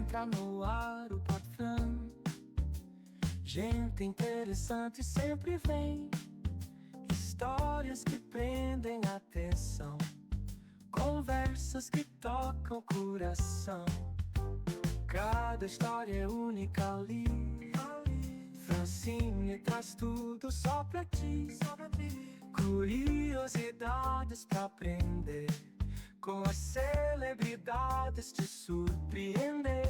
Entra no ar o patrão. Gente interessante sempre vem. Histórias que prendem a atenção. Conversas que tocam o coração. Cada história é única ali. Francine traz tudo só pra ti. Curiosidades pra aprender. Com as celebridades te surpreender.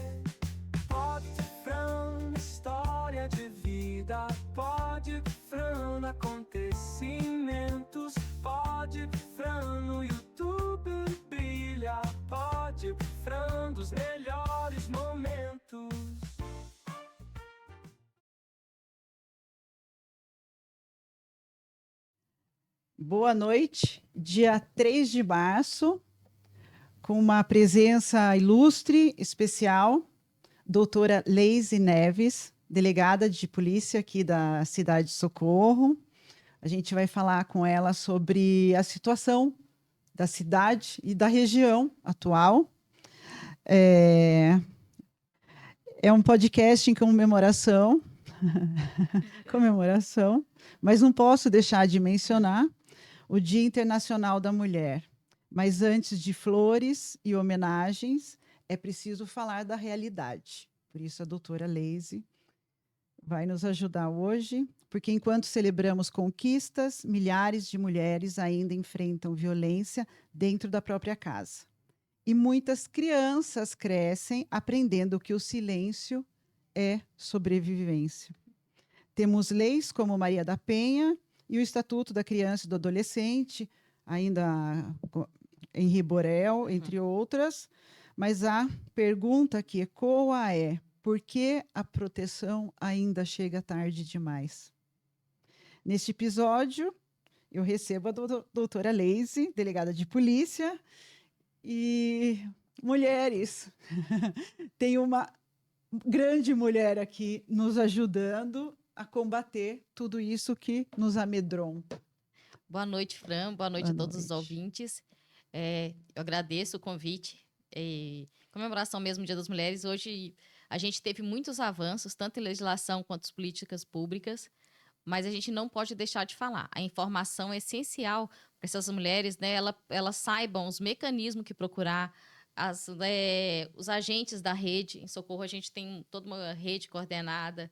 Pode Fran, história de vida. Pode Fran, acontecimentos. Pode Fran, no YouTube brilha. Pode Fran, dos melhores momentos. Boa noite, dia 3 de março, com uma presença ilustre, especial, doutora Leise Neves, delegada de polícia aqui da cidade de Socorro. A gente vai falar com ela sobre a situação da cidade e da região atual. É um podcast em comemoração, mas não posso deixar de mencionar o Dia Internacional da Mulher. Mas antes de flores e homenagens, é preciso falar da realidade. Por isso a doutora Leise vai nos ajudar hoje, porque enquanto celebramos conquistas, milhares de mulheres ainda enfrentam violência dentro da própria casa. E muitas crianças crescem aprendendo que o silêncio é sobrevivência. Temos leis como Maria da Penha e o Estatuto da Criança e do Adolescente, ainda Henri Borel, entre outras, mas a pergunta que ecoa é: por que a proteção ainda chega tarde demais? Neste episódio, eu recebo a doutora Leise, delegada de polícia, e mulheres. Tem uma grande mulher aqui nos ajudando a combater tudo isso que nos amedronta. Boa noite, Fran. Boa noite a todos os ouvintes. Eu agradeço o convite. Comemoração mesmo do Dia das Mulheres. Hoje a gente teve muitos avanços, tanto em legislação quanto em políticas públicas, mas a gente não pode deixar de falar. A informação é essencial para essas mulheres, né? Elas saibam os mecanismos que procurar, os agentes da rede. Em Socorro, a gente tem toda uma rede coordenada,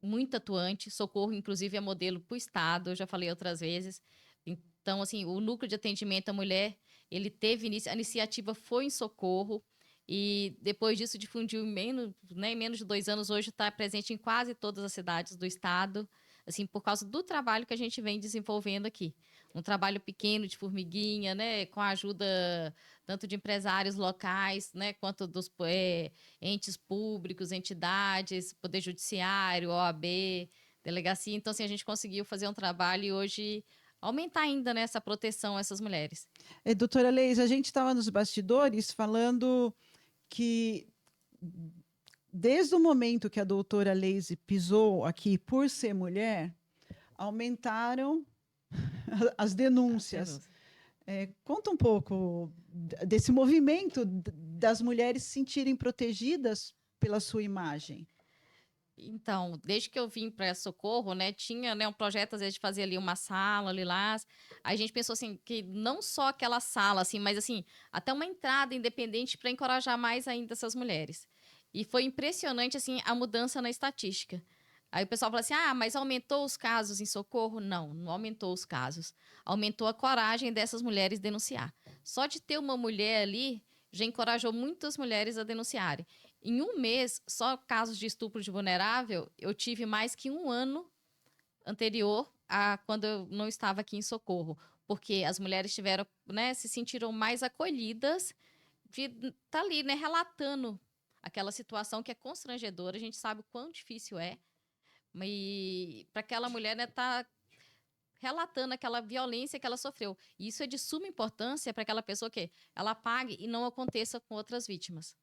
muito atuante. Socorro, inclusive, é modelo para o Estado, eu já falei outras vezes. Então, assim, o núcleo de atendimento à mulher, ele teve a iniciativa foi em Socorro, e depois disso difundiu em menos de 2 anos, hoje está presente em quase todas as cidades do Estado, assim, por causa do trabalho que a gente vem desenvolvendo aqui. Um trabalho pequeno, de formiguinha, né, com a ajuda tanto de empresários locais, né, quanto dos entes públicos, entidades, Poder Judiciário, OAB, delegacia. Então, assim, a gente conseguiu fazer um trabalho e hoje aumentar ainda, né, essa proteção a essas mulheres. Doutora Leise, a gente estava nos bastidores falando que desde o momento que a doutora Leise pisou aqui por ser mulher, aumentaram as denúncias. Conta um pouco desse movimento das mulheres se sentirem protegidas pela sua imagem. Então, desde que eu vim para Socorro, né, tinha, né, um projeto, às vezes, de fazer ali uma sala, lilás. Aí a gente pensou, assim, que não só aquela sala, assim, mas, assim, até uma entrada independente para encorajar mais ainda essas mulheres. E foi impressionante, assim, a mudança na estatística. Aí o pessoal fala assim, mas aumentou os casos em Socorro? Não, não aumentou os casos. Aumentou a coragem dessas mulheres denunciar. Só de ter uma mulher ali, já encorajou muitas mulheres a denunciarem. Em um mês, só casos de estupro de vulnerável, eu tive mais que um ano anterior a quando eu não estava aqui em Socorro. Porque as mulheres tiveram, né, se sentiram mais acolhidas de estar ali, né, relatando aquela situação que é constrangedora. A gente sabe o quão difícil é. E para aquela mulher, né, tá relatando aquela violência que ela sofreu. E isso é de suma importância para aquela pessoa que ela pague e não aconteça com outras vítimas.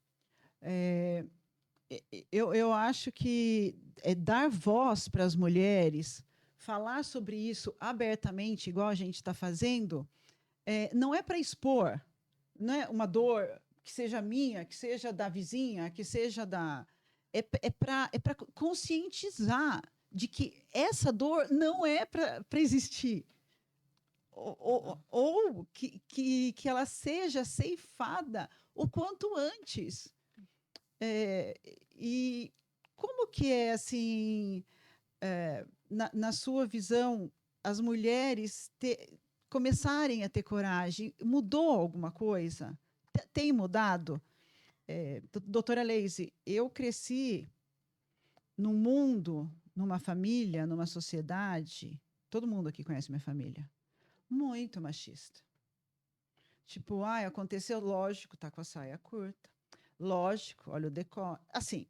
Eu acho que dar voz para as mulheres, falar sobre isso abertamente, igual a gente está fazendo, não é para expor, não é uma dor que seja minha, que seja da vizinha, que seja da. É para conscientizar de que essa dor não é para existir. Ou que ela seja ceifada o quanto antes. E como que é assim, na sua visão, as mulheres começarem a ter coragem? Mudou alguma coisa? Tem mudado? Doutora Leise, eu cresci num mundo, numa família, numa sociedade, todo mundo aqui conhece minha família, muito machista. Tipo, aconteceu, lógico, tá com a saia curta. Lógico, olha o decote. Assim,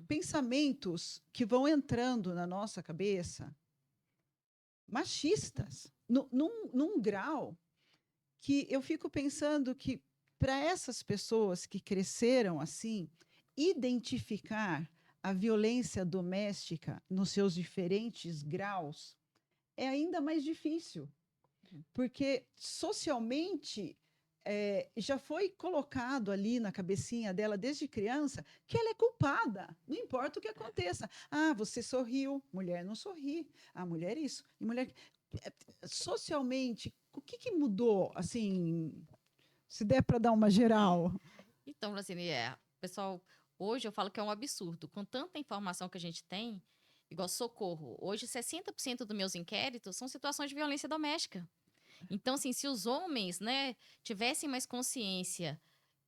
pensamentos que vão entrando na nossa cabeça, machistas, num grau que eu fico pensando que, para essas pessoas que cresceram assim, identificar a violência doméstica nos seus diferentes graus é ainda mais difícil, porque socialmente já foi colocado ali na cabecinha dela desde criança que ela é culpada, não importa o que aconteça. Você sorriu, mulher não sorri. Mulher isso. E mulher. Socialmente, o que mudou? Assim, se der para dar uma geral. Então, assim, pessoal, hoje eu falo que é um absurdo. Com tanta informação que a gente tem, igual socorro, hoje 60% dos meus inquéritos são situações de violência doméstica. Então, assim, se os homens, né, tivessem mais consciência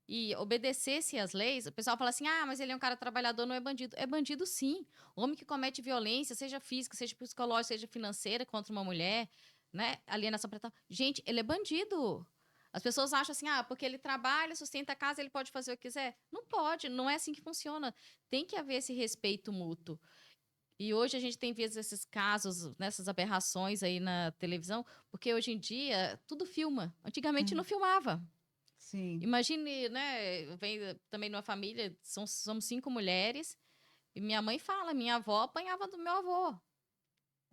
e obedecessem às leis, o pessoal fala assim, mas ele é um cara trabalhador, não é bandido. É bandido, sim. O homem que comete violência, seja física, seja psicológica, seja financeira, contra uma mulher, né, alienação parental. Gente, ele é bandido. As pessoas acham assim, porque ele trabalha, sustenta a casa, ele pode fazer o que quiser. Não pode, não é assim que funciona. Tem que haver esse respeito mútuo. E hoje a gente tem visto esses casos, nessas aberrações aí na televisão, porque hoje em dia tudo filma. Antigamente não filmava. Sim. Imagine, né? Eu venho também numa família, somos 5 mulheres, e minha mãe fala, minha avó apanhava do meu avô.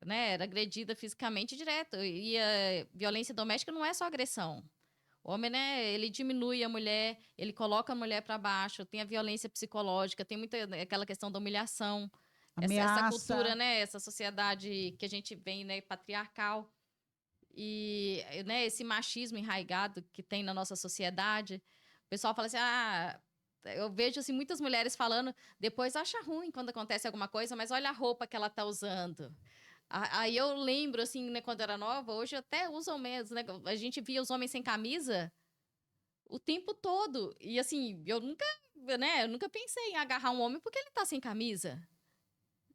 Né? Era agredida fisicamente direto. E a violência doméstica não é só agressão. O homem, né, ele diminui a mulher, ele coloca a mulher para baixo, tem a violência psicológica, tem muita aquela questão da humilhação. Essa cultura, né, essa sociedade que a gente vem, né, patriarcal, e, né, esse machismo enraizado que tem na nossa sociedade. O pessoal fala assim, eu vejo assim, muitas mulheres falando, depois acha ruim quando acontece alguma coisa, mas olha a roupa que ela tá usando. Aí eu lembro, assim, né, quando eu era nova, hoje eu até uso mesmo, né, a gente via os homens sem camisa o tempo todo, e assim, eu nunca pensei em agarrar um homem porque ele tá sem camisa.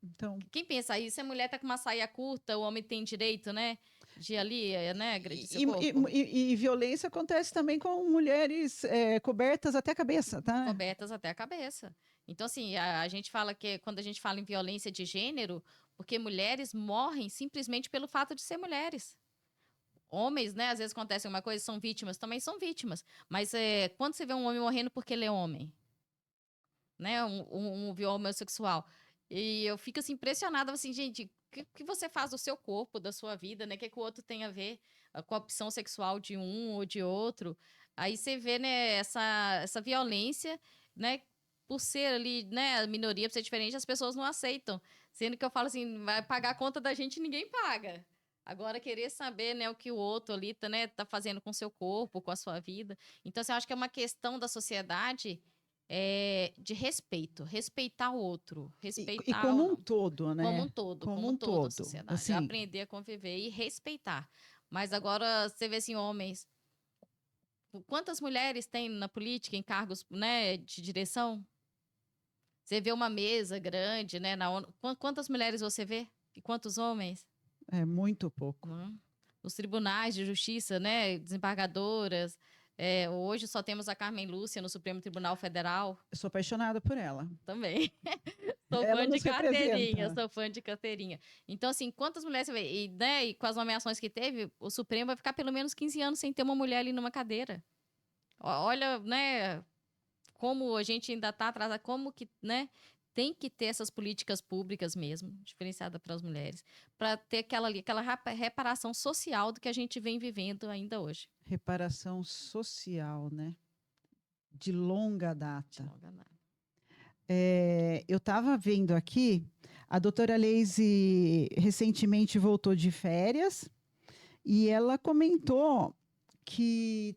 Então, quem pensa isso? Se a mulher tá com uma saia curta, o homem tem direito, né? De ali, né? Agredir seu corpo. E violência acontece também com mulheres cobertas até a cabeça, tá? Cobertas até a cabeça. Então, assim, a gente fala que quando a gente fala em violência de gênero, porque mulheres morrem simplesmente pelo fato de ser mulheres. Homens, né? Às vezes acontece uma coisa, são vítimas, também são vítimas. Mas quando você vê um homem morrendo porque ele é homem, né? Um homossexual. E eu fico assim, impressionada, assim, gente, o que você faz do seu corpo, da sua vida, né? O que o outro tem a ver com a opção sexual de um ou de outro? Aí você vê, né, essa violência, né? Por ser ali, né, a minoria, por ser diferente, as pessoas não aceitam. Sendo que eu falo assim, vai pagar a conta da gente, ninguém paga. Agora, querer saber, né, o que o outro ali tá fazendo com o seu corpo, com a sua vida. Então, assim, eu acho que é uma questão da sociedade de respeito, respeitar o outro, respeitar e como um todo, né? Como um todo, como um todo a sociedade. Assim, aprender a conviver e respeitar. Mas agora você vê assim, homens, quantas mulheres tem na política em cargos, né, de direção? Você vê uma mesa grande, né, na ONU, quantas mulheres você vê? E quantos homens? É muito pouco. Nos tribunais de justiça, né, desembargadoras. Hoje só temos a Carmen Lúcia no Supremo Tribunal Federal. Eu sou apaixonada por ela. Também. Sou fã de carteirinha, sou fã de carteirinha. Então, assim, quantas mulheres você vê? E com as nomeações que teve, o Supremo vai ficar pelo menos 15 anos sem ter uma mulher ali numa cadeira. Olha, né, como a gente ainda está atrasado, como que, né, tem que ter essas políticas públicas mesmo, diferenciadas para as mulheres, para ter aquela reparação social do que a gente vem vivendo ainda hoje. Reparação social, né? de longa De data. longa data. Eu estava vendo aqui, a doutora Leise recentemente voltou de férias e ela comentou que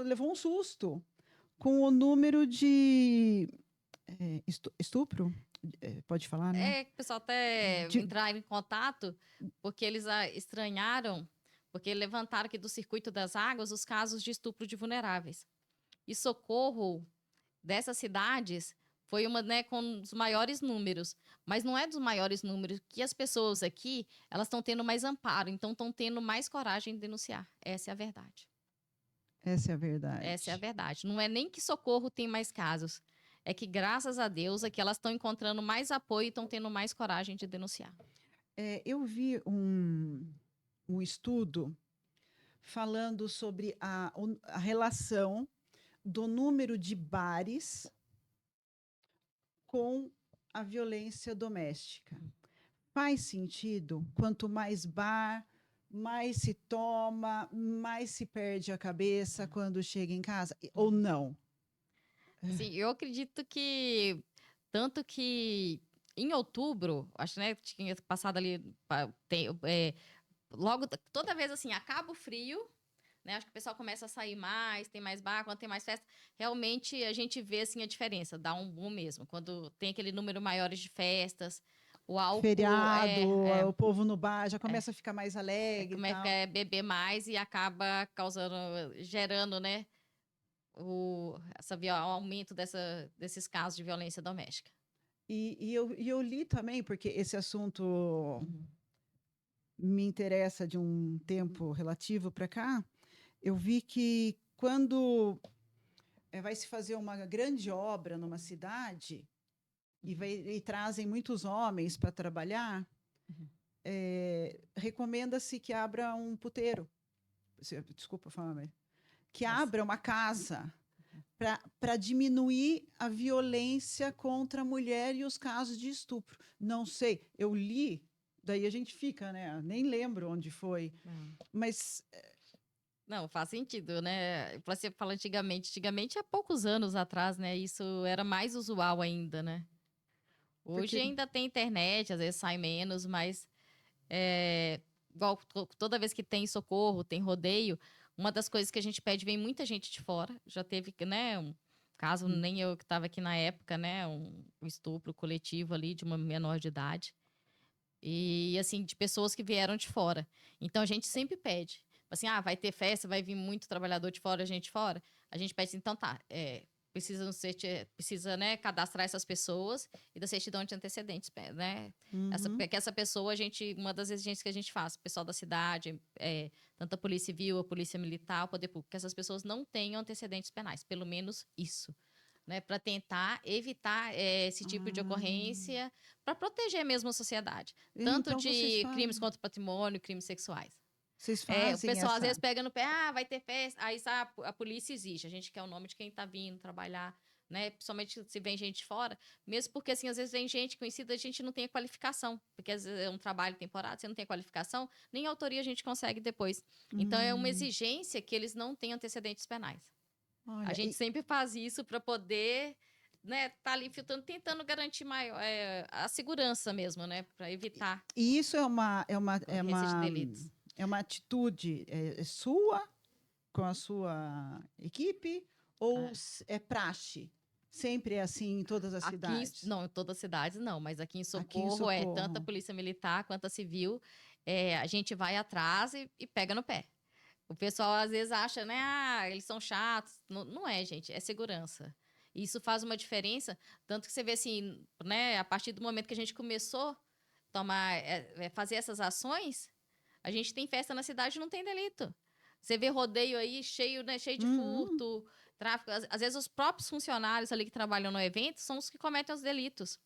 levou um susto com o número de estupro, pode falar, né? É, que o pessoal até De- entrar em contato, porque eles estranharam, porque levantaram aqui do circuito das águas os casos de estupro de vulneráveis. E Socorro, dessas cidades, foi uma, né, com os maiores números. Mas não é dos maiores números, que as pessoas aqui, elas estão tendo mais amparo, então estão tendo mais coragem de denunciar. Essa é a verdade. Essa é a verdade. Essa é a verdade. Não é nem que Socorro tem mais casos. É que, graças a Deus, é que elas estão encontrando mais apoio e estão tendo mais coragem de denunciar. Eu vi um estudo falando sobre a relação do número de bares com a violência doméstica. Faz sentido? Quanto mais bar, mais se toma, mais se perde a cabeça quando chega em casa? Ou não? Assim, eu acredito que, tanto que em outubro, acho, né, tinha passado ali, logo, toda vez assim, acaba o frio, né, acho que o pessoal começa a sair mais, tem mais bar, quando tem mais festa, realmente a gente vê, assim, a diferença, dá um boom mesmo, quando tem aquele número maior de festas, o álcool Feriado, o povo no bar já começa a ficar mais alegre e tal. beber mais e acaba causando, gerando, né, o aumento desses casos de violência doméstica. E eu li também, porque esse assunto Uhum. me interessa de um tempo relativo para cá, eu vi que quando vai se fazer uma grande obra numa cidade e trazem muitos homens para trabalhar, Uhum. recomenda-se que abra um puteiro. Desculpa falar, mas que Nossa. abra uma casa para diminuir a violência contra a mulher e os casos de estupro. Não sei, eu li, daí a gente fica, né? Nem lembro onde foi, mas Não, faz sentido, né? Você fala antigamente há poucos anos atrás, né? Isso era mais usual ainda, né? Hoje porque ainda tem internet, às vezes sai menos, mas igual toda vez que tem socorro, tem rodeio, uma das coisas que a gente pede, vem muita gente de fora. Já teve, né, um caso, nem eu que estava aqui na época, né? Um estupro coletivo ali de uma menor de idade. E, assim, de pessoas que vieram de fora. Então, a gente sempre pede. Assim, vai ter festa, vai vir muito trabalhador de fora, gente de fora. A gente pede assim, então tá, precisa, né, cadastrar essas pessoas e da certidão de antecedentes, né? Que essa pessoa, uma das exigências que a gente faz, o pessoal da cidade, tanto a Polícia Civil, a Polícia Militar, o Poder Público, que essas pessoas não tenham antecedentes penais, pelo menos isso. Né, para tentar evitar esse tipo de ocorrência, para proteger mesmo a sociedade. Tanto então de crimes contra o patrimônio, crimes sexuais. vocês O fazem pessoal às essa. vezes pega no pé, vai ter festa, aí a polícia exige, a gente quer o nome de quem está vindo trabalhar, né? Principalmente se vem gente de fora, mesmo porque assim, às vezes vem gente conhecida, a gente não tem a qualificação, porque às vezes é um trabalho temporário, você não tem qualificação, nem autoria a gente consegue depois. Então é uma exigência que eles não tenham antecedentes penais. Olha, A gente sempre faz isso para poder, né, tá ali filtrando, tentando garantir maior, a segurança mesmo, né, para evitar e isso é uma ocorrência de delitos. é uma atitude sua com a sua equipe ou é praxe? Sempre é assim em todas as Aqui, cidades? não, em todas as cidades não, mas aqui em Aqui em Socorro tanto a Socorro. polícia militar quanto a civil, a gente vai atrás e pega no pé. O pessoal às vezes acha, né, eles são chatos. Não, não é, gente, é segurança. E isso faz uma diferença, tanto que você vê assim, né, a partir do momento que a gente começou a fazer essas ações, a gente tem festa na cidade e não tem delito. Você vê rodeio aí cheio, né, cheio de furto, tráfico. Às vezes os próprios funcionários ali que trabalham no evento são os que cometem os delitos.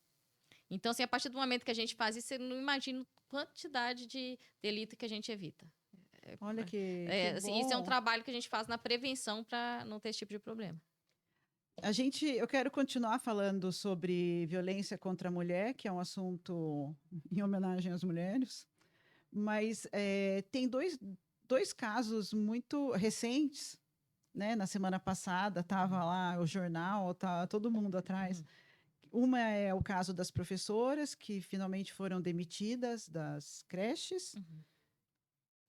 Então, assim, a partir do momento que a gente faz isso, você não imagina a quantidade de delito que a gente evita. Olha que Assim, isso é um bom. trabalho que a gente faz na prevenção para não ter esse tipo de problema. Eu quero continuar falando sobre violência contra a mulher, que é um assunto em homenagem às mulheres, mas tem dois casos muito recentes, né, na semana passada, estava lá o jornal, tá todo mundo atrás. Uma é o caso das professoras que finalmente foram demitidas das creches.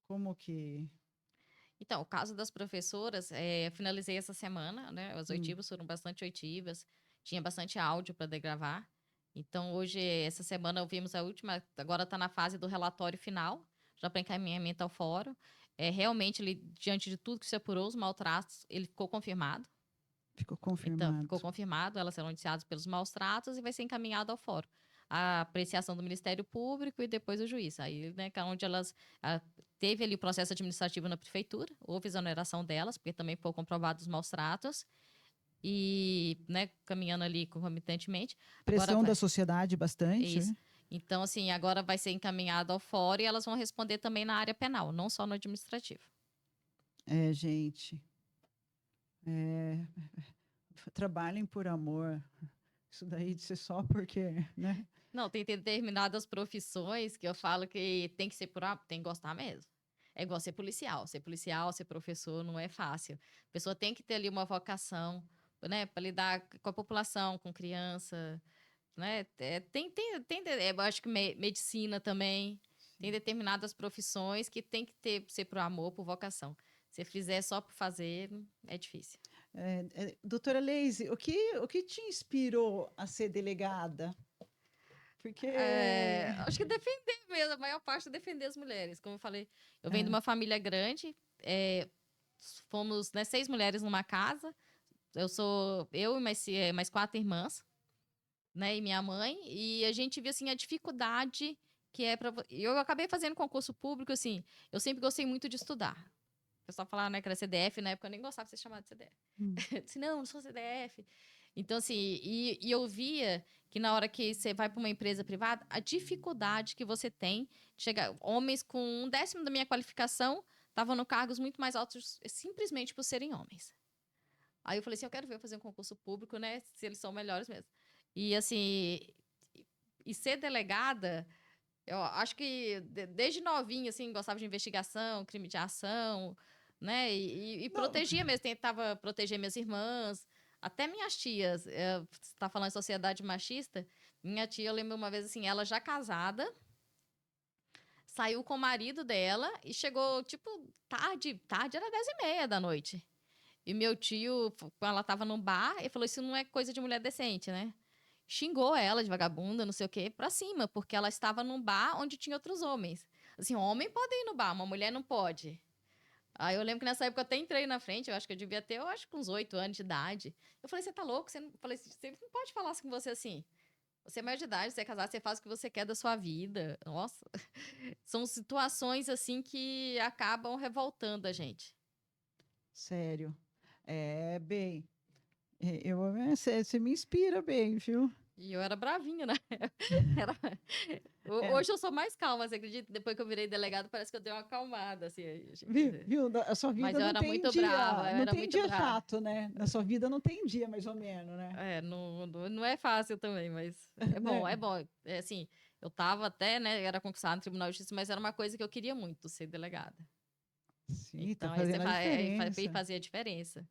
Como que... Então, o caso das professoras, eu finalizei essa semana, né? As oitivas foram bastante oitivas, tinha bastante áudio para degravar. Então, hoje, essa semana, ouvimos a última, agora está na fase do relatório final, já para encaminhamento ao fórum. Realmente, ele, diante de tudo que se apurou, os maltratos, ele ficou confirmado. Ficou Então, confirmado. ficou confirmado, elas serão noticiadas pelos maus tratos e vai ser encaminhado ao fórum. A apreciação do Ministério Público e depois o juiz. Aí, né, onde elas... teve ali o processo administrativo na prefeitura, houve exoneração delas, porque também foram comprovados os maus tratos. E, né, caminhando ali concomitantemente. Pressão da sociedade bastante. Isso. Então, assim, agora vai ser encaminhado ao fórum e elas vão responder também na área penal, não só no administrativo. Gente... trabalhem por amor. Isso daí de ser só porque, né? Não, tem determinadas profissões que eu falo que tem que ser tem que gostar mesmo. É igual ser policial. Ser policial, ser professor não é fácil. A pessoa tem que ter ali uma vocação, né, para lidar com a população, com criança, né? Eu acho que medicina também. Tem determinadas profissões que tem que ser por amor, por vocação. Se fizer só por fazer, é difícil. Doutora Leise, o que te inspirou a ser delegada? Porque... acho que defender mesmo, a maior parte é defender as mulheres. Como eu falei, eu venho de uma família grande, fomos, né, 6 mulheres numa casa, eu e mais 4 irmãs, né, e minha mãe, e a gente viu, assim, a dificuldade que é para... Eu acabei fazendo concurso público, assim, eu sempre gostei muito de estudar. O pessoal falava, né, que era CDF, na época eu nem gostava de ser chamada de CDF. Eu disse, não sou CDF. Então, assim, e eu via que na hora que você vai para uma empresa privada, a dificuldade que você tem de chegar... Homens com 1/10 da minha qualificação estavam no cargos muito mais altos simplesmente por serem homens. Aí eu falei assim, eu quero ver eu fazer um concurso público, né, se eles são melhores mesmo. E, assim, e ser delegada, eu acho que desde novinha, assim, gostava de investigação, crime de ação, né, e protegia mesmo, tentava proteger minhas irmãs, até minhas tias. Você está falando de sociedade machista, minha tia, eu lembro uma vez, assim, ela já casada, saiu com o marido dela e chegou, tipo, tarde era 10h30 da noite. E meu tio, ela tava num bar, e falou, isso não é coisa de mulher decente, né? Xingou ela de vagabunda, não sei o quê, pra cima, porque ela estava num bar onde tinha outros homens. Assim, homem pode ir no bar, uma mulher não pode. Aí eu lembro que nessa época eu até entrei na frente, eu acho que eu devia ter, uns 8 anos de idade. Eu falei, você tá louco? Você não pode falar assim com você assim. Você é maior de idade, você é casado, você faz o que você quer da sua vida. Nossa, são situações assim que acabam revoltando a gente. Sério. Bem, você me inspira bem, viu? E eu era bravinha, né? Hoje eu sou mais calma, você acredita? Depois que eu virei delegado, parece que eu dei uma acalmada, assim. Viu? A sua vida Mas eu não era tem muito dia, brava, não tem dia chato, né? Na sua vida não tem dia, mais ou menos, né? Não é fácil também, mas é bom, é bom. Assim, eu tava até, né, era concursada no Tribunal de Justiça, mas era uma coisa que eu queria muito, ser delegada. Sim, Então, tá fazendo a diferença. fazia a diferença.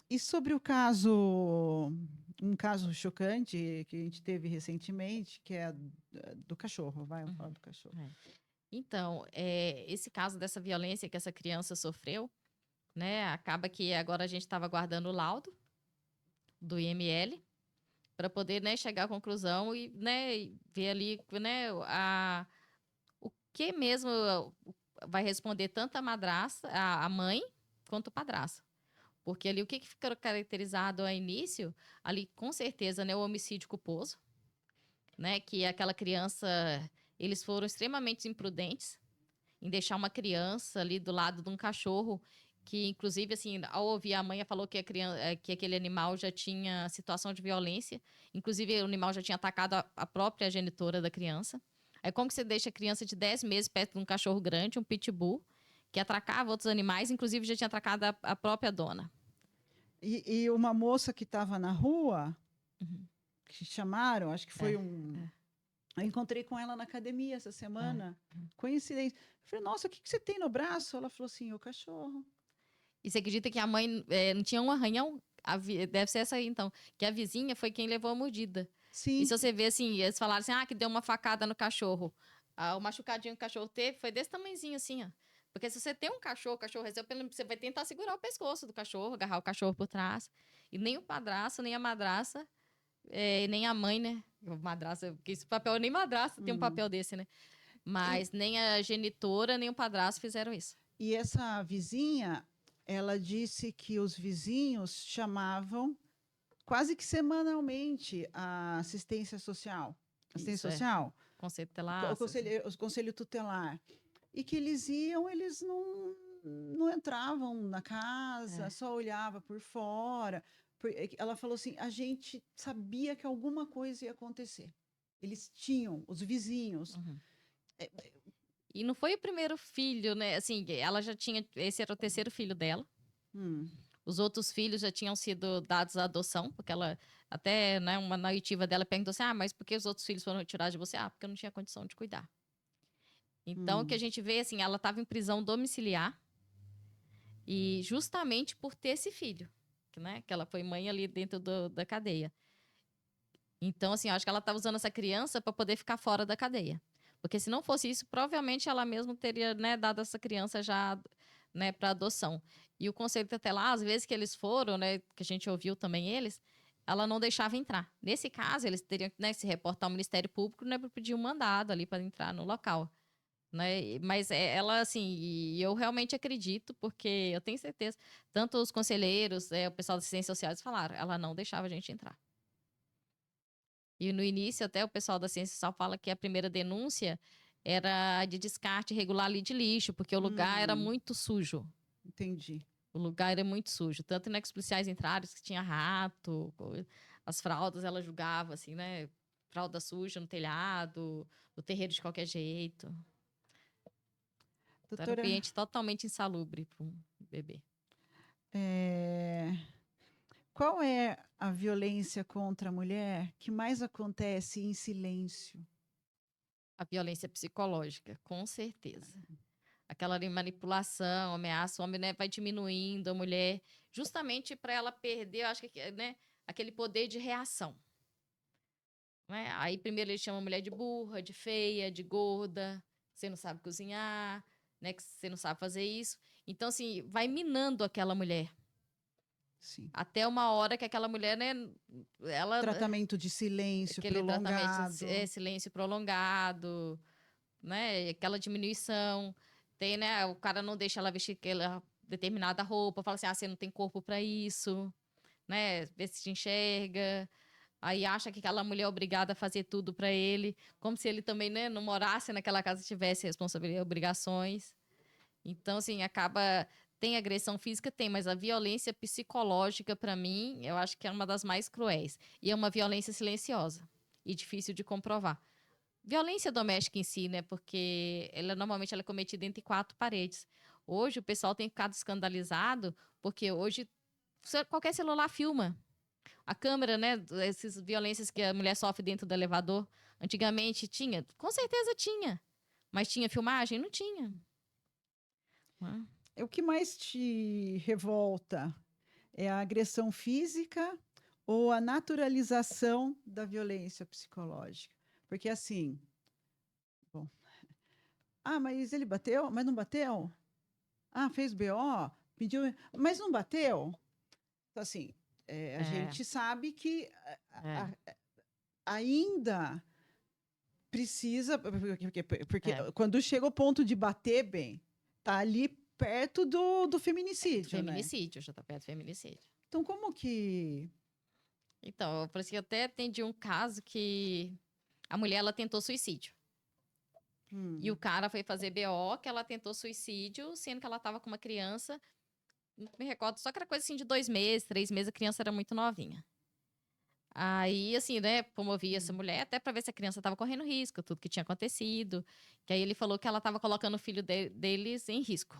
E sobre um caso chocante que a gente teve recentemente, que é do cachorro, vamos falar do cachorro. Então, esse caso dessa violência que essa criança sofreu, né, acaba que agora a gente estava aguardando o laudo do IML para poder, né, chegar à conclusão e, né, ver ali, né, o que mesmo vai responder tanto a madrasta, a mãe, quanto o padrasto. Porque ali o que ficou caracterizado ao início, ali com certeza, né, o homicídio culposo, né, que aquela criança, eles foram extremamente imprudentes em deixar uma criança ali do lado de um cachorro, que inclusive, assim, ao ouvir a mãe, falou que, que aquele animal já tinha situação de violência, inclusive o animal já tinha atacado a própria genitora da criança. Aí como que você deixa a criança de 10 meses perto de um cachorro grande, um pitbull, que atracava outros animais, inclusive já tinha atracado a própria dona. E uma moça que estava na rua, que chamaram, acho que foi Eu encontrei com ela na academia essa semana, coincidência. Eu falei, nossa, o que você tem no braço? Ela falou assim, o cachorro. E você acredita que a mãe não tinha um arranhão? Deve ser essa aí, então. Que a vizinha foi quem levou a mordida. E Sim. se você vê assim, eles falaram assim, que deu uma facada no cachorro. O machucadinho que o cachorro teve foi desse tamanhozinho assim, ó. Porque se você tem um cachorro, o cachorro recebe, você vai tentar segurar o pescoço do cachorro, agarrar o cachorro por trás. E nem o padrasto, nem a madraça, nem a mãe, né? Madraça, porque esse papel, nem madraça tem um papel desse, né? Mas nem a genitora, nem o padrasto fizeram isso. E essa vizinha, ela disse que os vizinhos chamavam quase que semanalmente a assistência social. Assistência Isso, social? Conselho tutelar. O conselho tutelar. E que eles iam, eles não entravam na casa, só olhava por fora. Ela falou assim, a gente sabia que alguma coisa ia acontecer. Eles tinham, os vizinhos. Uhum. E não foi o primeiro filho, né? Assim, ela já tinha... Esse era o terceiro filho dela. Os outros filhos já tinham sido dados à adoção, porque ela... Até, né, uma noitiva dela perguntou assim, mas por que os outros filhos foram retirados de você? Porque eu não tinha condição de cuidar. Então, o que a gente vê, assim, ela estava em prisão domiciliar. E justamente por ter esse filho, né? Que ela foi mãe ali dentro da cadeia. Então, assim, eu acho que ela estava usando essa criança para poder ficar fora da cadeia. Porque se não fosse isso, provavelmente ela mesma teria, né, dado essa criança já, né, para adoção. E o conselho tutelar, às vezes que eles foram, né, que a gente ouviu também eles, ela não deixava entrar. Nesse caso, eles teriam que, né, se reportar ao Ministério Público, né, para pedir um mandado ali para entrar no local. Né? Mas ela, assim, e eu realmente acredito, porque eu tenho certeza, tanto os conselheiros, o pessoal das ciências sociais falaram, ela não deixava a gente entrar. E no início, até o pessoal da ciência social fala que a primeira denúncia era de descarte irregular ali de lixo, porque o lugar era muito sujo. Entendi. O lugar era muito sujo. Tanto né, que os policiais entraram, que tinha rato, as fraldas, ela julgava, assim, né? Fralda suja no telhado, no terreiro de qualquer jeito. Doutora... Era um ambiente totalmente insalubre para um bebê. Qual é a violência contra a mulher que mais acontece em silêncio? A violência psicológica, com certeza. Aquela manipulação, ameaça, o homem né, vai diminuindo a mulher, justamente para ela perder, eu acho que né, aquele poder de reação. Né? Aí primeiro ele chama a mulher de burra, de feia, de gorda, você não sabe cozinhar, né, que você não sabe fazer isso. Então, assim, vai minando aquela mulher. Sim. Até uma hora que aquela mulher, né, ela... Tratamento de silêncio prolongado. Tratamento de silêncio prolongado, né, aquela diminuição. Tem, né, o cara não deixa ela vestir aquela determinada roupa, fala assim, você não tem corpo para isso, né, vê se te enxerga. Aí acha que aquela mulher é obrigada a fazer tudo para ele, como se ele também né, não morasse naquela casa e tivesse responsabilidade e obrigações. Então, assim, acaba... Tem agressão física? Tem, mas a violência psicológica, para mim, eu acho que é uma das mais cruéis. E é uma violência silenciosa e difícil de comprovar. Violência doméstica em si, né? Porque normalmente ela é cometida entre 4 paredes. Hoje o pessoal tem ficado escandalizado porque hoje qualquer celular filma. A câmera, né? Essas violências que a mulher sofre dentro do elevador. Antigamente tinha? Com certeza tinha. Mas tinha filmagem? Não tinha. O que mais te revolta é a agressão física ou a naturalização da violência psicológica? Porque assim, bom, mas ele bateu, mas não bateu? Fez BO, pediu, mas não bateu? Então, assim, a gente sabe que ainda precisa, porque quando chega o ponto de bater bem, tá ali perto do feminicídio, feminicídio, já tá perto do feminicídio. Então, como que... Então, por isso que eu até atendi um caso que a mulher, ela tentou suicídio. E o cara foi fazer BO, que ela tentou suicídio, sendo que ela tava com uma criança, não me recordo, só que era coisa assim de 2 meses, 3 meses, a criança era muito novinha. Aí, assim, né, promovi essa mulher até para ver se a criança estava correndo risco, tudo que tinha acontecido. Que aí ele falou que ela estava colocando o filho deles em risco.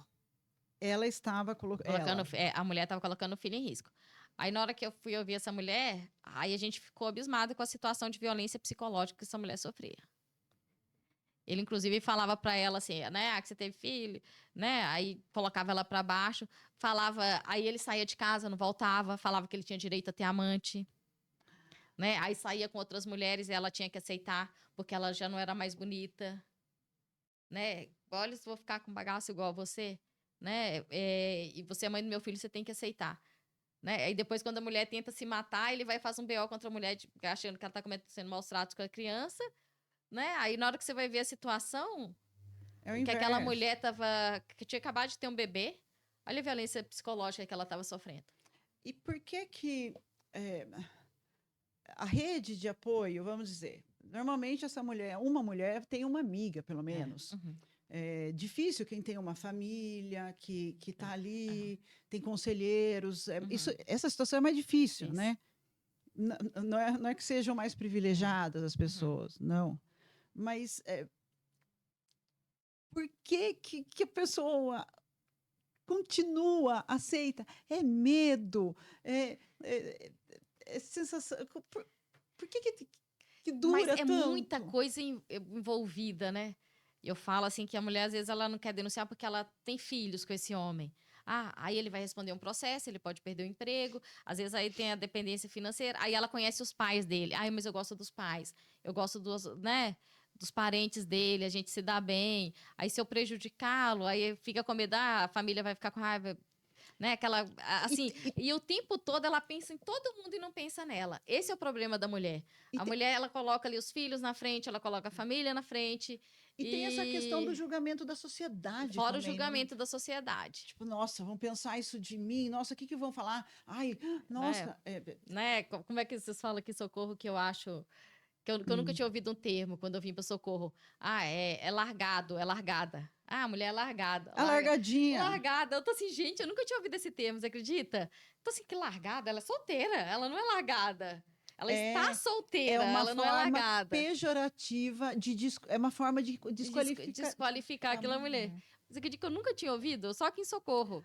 Ela estava colocando... a mulher estava colocando o filho em risco. Aí, na hora que eu fui ouvir essa mulher, aí a gente ficou abismado com a situação de violência psicológica que essa mulher sofria. Ele, inclusive, falava para ela assim, né? Ah, que você teve filho, né? Aí colocava ela para baixo, falava... Aí ele saía de casa, não voltava, falava que ele tinha direito a ter amante, né? Aí saía com outras mulheres e ela tinha que aceitar, porque ela já não era mais bonita, né? Olha, se eu vou ficar com bagaço igual a você, né? E você é mãe do meu filho, você tem que aceitar. Né? Aí depois, quando a mulher tenta se matar, ele vai e faz um BO contra a mulher, achando que ela está cometendo maus tratos com a criança, né? Aí na hora que você vai ver a situação, É o que aquela inverso. mulher que tinha acabado de ter um bebê, olha a violência psicológica que ela estava sofrendo. E por que a rede de apoio, vamos dizer, normalmente uma mulher tem uma amiga, pelo menos. Uhum. É difícil quem tem uma família, que está Uhum. ali, tem conselheiros. Uhum. Essa situação é mais difícil, Isso. né? Não é que sejam mais privilegiadas as pessoas, não. Mas por que a pessoa continua, aceita? É medo, é sensação. Por que dura Mas é tanto? muita coisa envolvida, né? Eu falo assim que a mulher, às vezes, ela não quer denunciar porque ela tem filhos com esse homem. Ah, aí ele vai responder um processo, ele pode perder o emprego, às vezes aí tem a dependência financeira, aí ela conhece os pais dele. Ai, mas eu gosto dos pais, eu gosto dos parentes dele, a gente se dá bem. Aí se eu prejudicá-lo, aí fica com medo, a família vai ficar com raiva, né? Aquela, assim, e o tempo todo ela pensa em todo mundo e não pensa nela. Esse é o problema da mulher. A mulher, ela coloca ali os filhos na frente, ela coloca a família na frente. E tem essa questão do julgamento da sociedade Fora também. o julgamento da sociedade. Tipo, nossa, vão pensar isso de mim, nossa, o que vão falar? Ai, nossa. Né? Como é que vocês falam aqui, Socorro, que eu acho... Que eu nunca tinha ouvido um termo quando eu vim para Socorro. Ah, é largado, é largada. Ah, a mulher é largada. A largadinha. Largada. Eu tô assim, gente, eu nunca tinha ouvido esse termo, você acredita? Tô assim, que largada? Ela é solteira, ela não é largada. Ela está solteira, ela não é largada. Pejorativa é uma forma de desqualificar aquela mulher. Você acredita que eu nunca tinha ouvido? Só aqui em Socorro.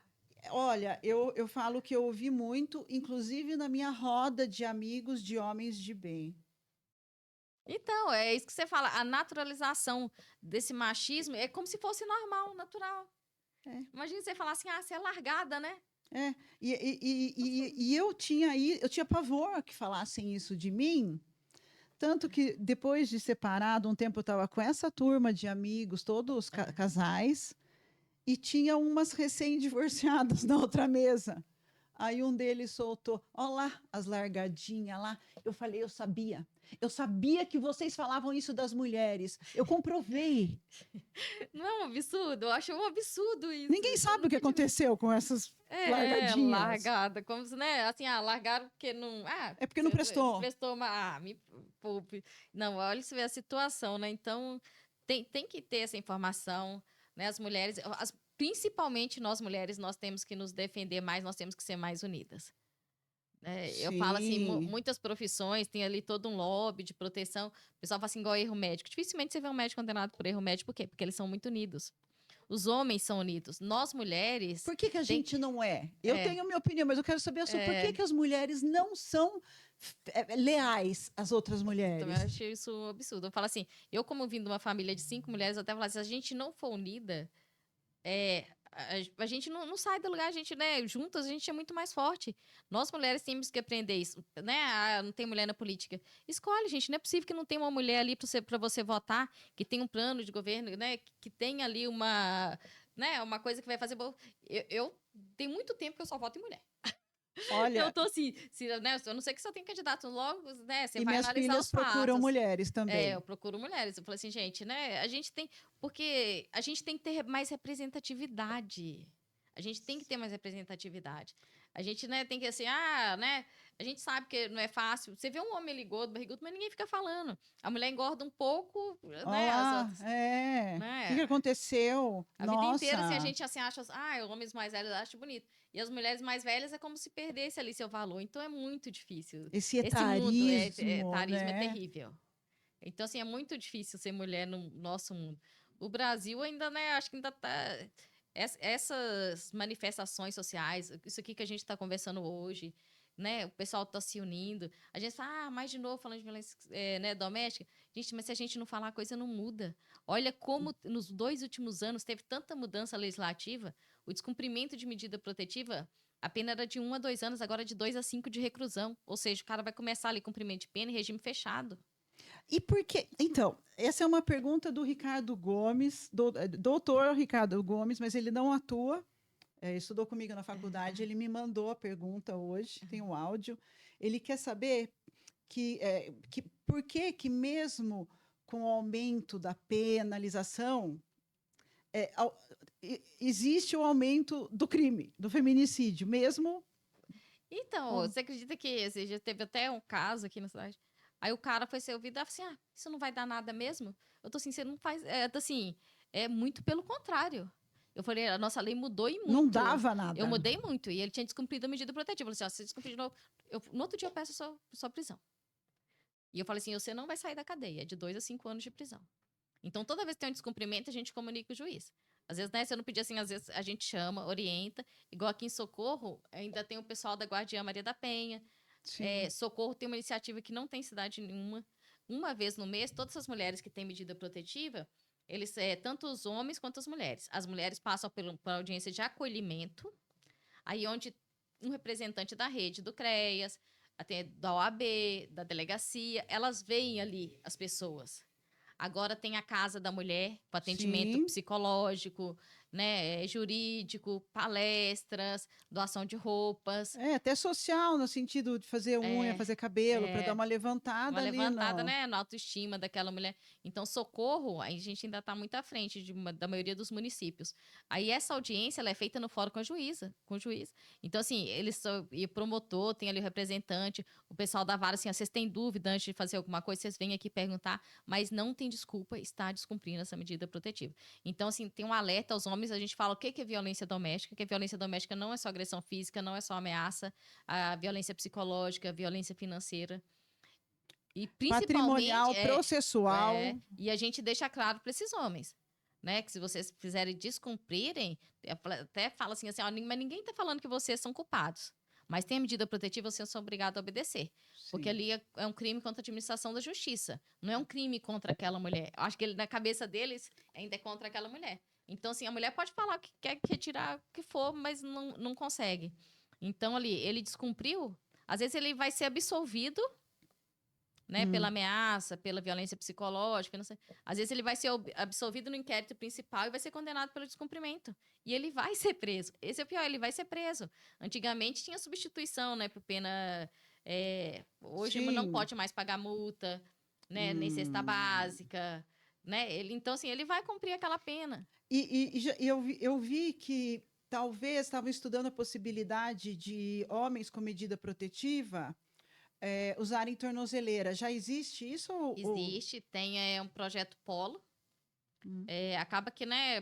Olha, eu falo que eu ouvi muito, inclusive na minha roda de amigos de homens de bem. Então, é isso que você fala. A naturalização desse machismo é como se fosse normal, natural. Imagina você falar assim, você é largada, né? E eu tinha pavor que falassem isso de mim. Tanto que depois de separado, um tempo eu estava com essa turma de amigos, todos casais, e tinha umas recém-divorciadas na outra mesa. Aí um deles soltou, ó lá, as largadinhas lá. Eu falei, eu sabia que vocês falavam isso das mulheres. Eu comprovei. Não é um absurdo? Eu acho um absurdo isso. Ninguém sabe o que aconteceu com essas largadinhas. Largada, como se, né, assim, largaram porque não... é porque não prestou. Prestou me poupe. Não, olha se vê a situação, né? Então, tem que ter essa informação, né? As mulheres, principalmente nós mulheres, nós temos que nos defender mais, nós temos que ser mais unidas. Eu falo assim, muitas profissões tem ali todo um lobby de proteção. O pessoal fala assim, igual erro médico. Dificilmente você vê um médico condenado por erro médico. Por quê? Porque eles são muito unidos. Os homens são unidos. Nós, mulheres... Por que a gente não é? Eu tenho a minha opinião, mas eu quero saber por que as mulheres não são leais às outras mulheres. Então, eu achei isso um absurdo. Eu falo assim, eu como vim de uma família de 5 mulheres, eu até falo assim, se a gente não for unida... a gente não sai do lugar, a gente, né, juntas a gente é muito mais forte. Nós mulheres temos que aprender isso, né? Não tem mulher na política. Escolhe, gente, não é possível que não tenha uma mulher ali para você votar, que tem um plano de governo, né? Que tem ali uma coisa que vai fazer... Eu tenho muito tempo que eu só voto em mulher. Olha, eu tô assim, né, eu não sei que só tem candidato logo, né? Você e vai minhas analisar filhas os fatos. procuram mulheres também. Eu procuro mulheres. Eu falei assim, gente, né? A gente tem... Porque a gente tem que ter mais representatividade. A gente tem que ter mais representatividade. A gente, né, tem que assim, né? A gente sabe que não é fácil. Você vê um homem ligado, barrigudo, mas ninguém fica falando. A mulher engorda um pouco, né? As outras, né? O que aconteceu? A vida inteira, assim, a gente assim, acha, homens mais velhos acham bonito. E as mulheres mais velhas é como se perdesse ali seu valor. Então, é muito difícil. Esse mundo, etarismo é terrível. Então, assim, é muito difícil ser mulher no nosso mundo. O Brasil ainda, né, acho que ainda tá... Essas manifestações sociais, isso aqui que a gente está conversando hoje, né? O pessoal tá se unindo. A gente fala, mas de novo falando de violência né, doméstica. Gente, mas se a gente não falar, a coisa não muda. Olha como nos 2 últimos anos teve tanta mudança legislativa. O descumprimento de medida protetiva, a pena era de 1 a 2 anos, agora é de 2 a 5 de reclusão. Ou seja, o cara vai começar ali cumprimento de pena em regime fechado. E por quê? Então, essa é uma pergunta do Ricardo Gomes, doutor Ricardo Gomes, mas ele não atua, estudou comigo na faculdade, ele me mandou a pergunta hoje, tem um áudio. Ele quer saber por que mesmo com o aumento da penalização, existe o aumento do crime, do feminicídio, mesmo... Então, você acredita que já teve até um caso aqui na cidade? Aí o cara foi ser ouvido e falou assim, isso não vai dar nada mesmo? Eu tô assim, você não faz... assim, é muito pelo contrário. Eu falei, a nossa lei mudou e muito. Não dava nada. Eu mudei muito. E ele tinha descumprido a medida protetiva. Eu falei assim, se descumprir de novo... no outro dia eu peço sua prisão. E eu falei assim, você não vai sair da cadeia. É de 2 a 5 anos de prisão. Então, toda vez que tem um descumprimento, a gente comunica o juiz. Às vezes, né, se eu não pedir assim, às vezes a gente chama, orienta. Igual aqui em Socorro, ainda tem o pessoal da Guardiã Maria da Penha. Socorro tem uma iniciativa que não tem cidade nenhuma. Uma vez no mês, todas as mulheres que têm medida protetiva, eles, tanto os homens quanto as mulheres. As mulheres passam por audiência de acolhimento, aí onde um representante da rede, do CREAS, até da OAB, da delegacia, elas veem ali as pessoas. Agora tem a Casa da Mulher, com atendimento psicológico, né, jurídico, palestras, doação de roupas. Até social, no sentido de fazer unha, fazer cabelo, para dar uma levantada uma ali. Levantada, né, na autoestima daquela mulher. Então, Socorro, aí a gente ainda está muito à frente da maioria dos municípios. Aí essa audiência, ela é feita no fórum com a juíza, com o juiz. Então, assim, e o promotor, tem ali o representante, o pessoal da vara, assim, vocês têm dúvida antes de fazer alguma coisa, vocês vêm aqui perguntar, mas não tem desculpa, está descumprindo essa medida protetiva. Então, assim, tem um alerta aos homens, a gente fala o que é violência doméstica, que a violência doméstica não é só agressão física, não é só ameaça, a violência psicológica, a violência financeira. E patrimonial, processual. E a gente deixa claro para esses homens, né? Que se vocês fizerem descumprirem, até fala assim, mas ninguém está falando que vocês são culpados. Mas tem a medida protetiva, vocês são obrigados a obedecer. Sim. Porque ali é um crime contra a administração da justiça. Não é um crime contra aquela mulher. Eu acho que na cabeça deles ainda é contra aquela mulher. Então, assim, a mulher pode falar que quer retirar o que for, mas não consegue. Então, ali, ele descumpriu, às vezes ele vai ser absolvido, né, pela ameaça, pela violência psicológica, não sei. Às vezes ele vai ser absolvido no inquérito principal e vai ser condenado pelo descumprimento. E ele vai ser preso. Esse é o pior, ele vai ser preso. Antigamente tinha substituição, né, por pena... hoje não pode mais pagar multa, né, nem cesta básica, né? Então, assim, ele vai cumprir aquela pena. E eu vi que talvez estavam estudando a possibilidade de homens com medida protetiva usarem tornozeleira. Já existe isso? Existe, tem um projeto Polo. Acaba que, né,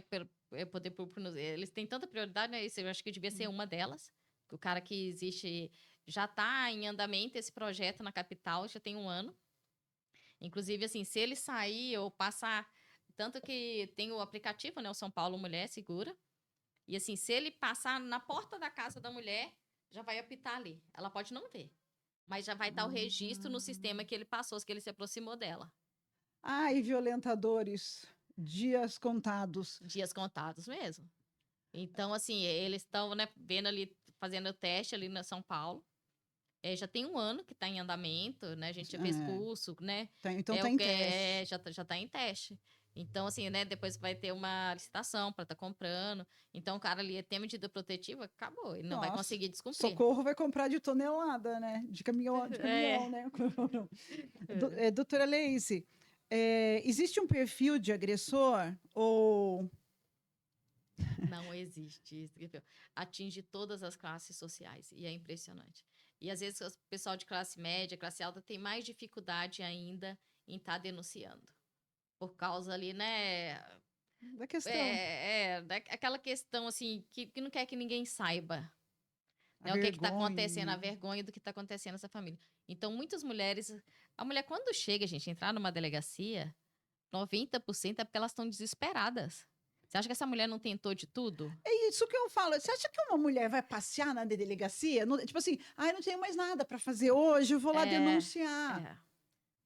poder público, eles têm tanta prioridade, né? Eu acho que devia ser uma delas. O cara que existe, já está em andamento esse projeto na capital, já tem 1 ano. Inclusive, assim, se ele sair ou passar... Tanto que tem o aplicativo, né? O São Paulo Mulher Segura. E, assim, se ele passar na porta da casa da mulher, já vai apitar ali. Ela pode não ver. Mas já vai estar o registro no sistema que ele passou, que ele se aproximou dela. E violentadores, dias contados. Dias contados mesmo. Então, assim, eles estão, né, vendo ali, fazendo o teste ali na São Paulo. Já tem 1 ano que está em andamento, né? A gente já fez curso, né? Então está em teste. Já está em teste. Então, assim, né? Depois vai ter uma licitação para estar comprando. Então, o cara ali tem medida protetiva, acabou. Ele não vai conseguir descumprir. Socorro vai comprar de tonelada, né? De caminhão, né? Doutora Leice, existe um perfil de agressor ou... Não existe. Atinge todas as classes sociais. E é impressionante. E, às vezes, o pessoal de classe média, classe alta, tem mais dificuldade ainda em estar denunciando. Por causa ali, né? Da questão. Aquela questão, assim, que não quer que ninguém saiba. Né, o que está acontecendo, a vergonha do que está acontecendo nessa família. Então, muitas mulheres... A mulher, quando chega, gente, entrar numa delegacia, 90% é porque elas estão desesperadas. Você acha que essa mulher não tentou de tudo? É isso que eu falo. Você acha que uma mulher vai passear na delegacia? Tipo assim, ai, não tenho mais nada para fazer hoje, eu vou lá denunciar.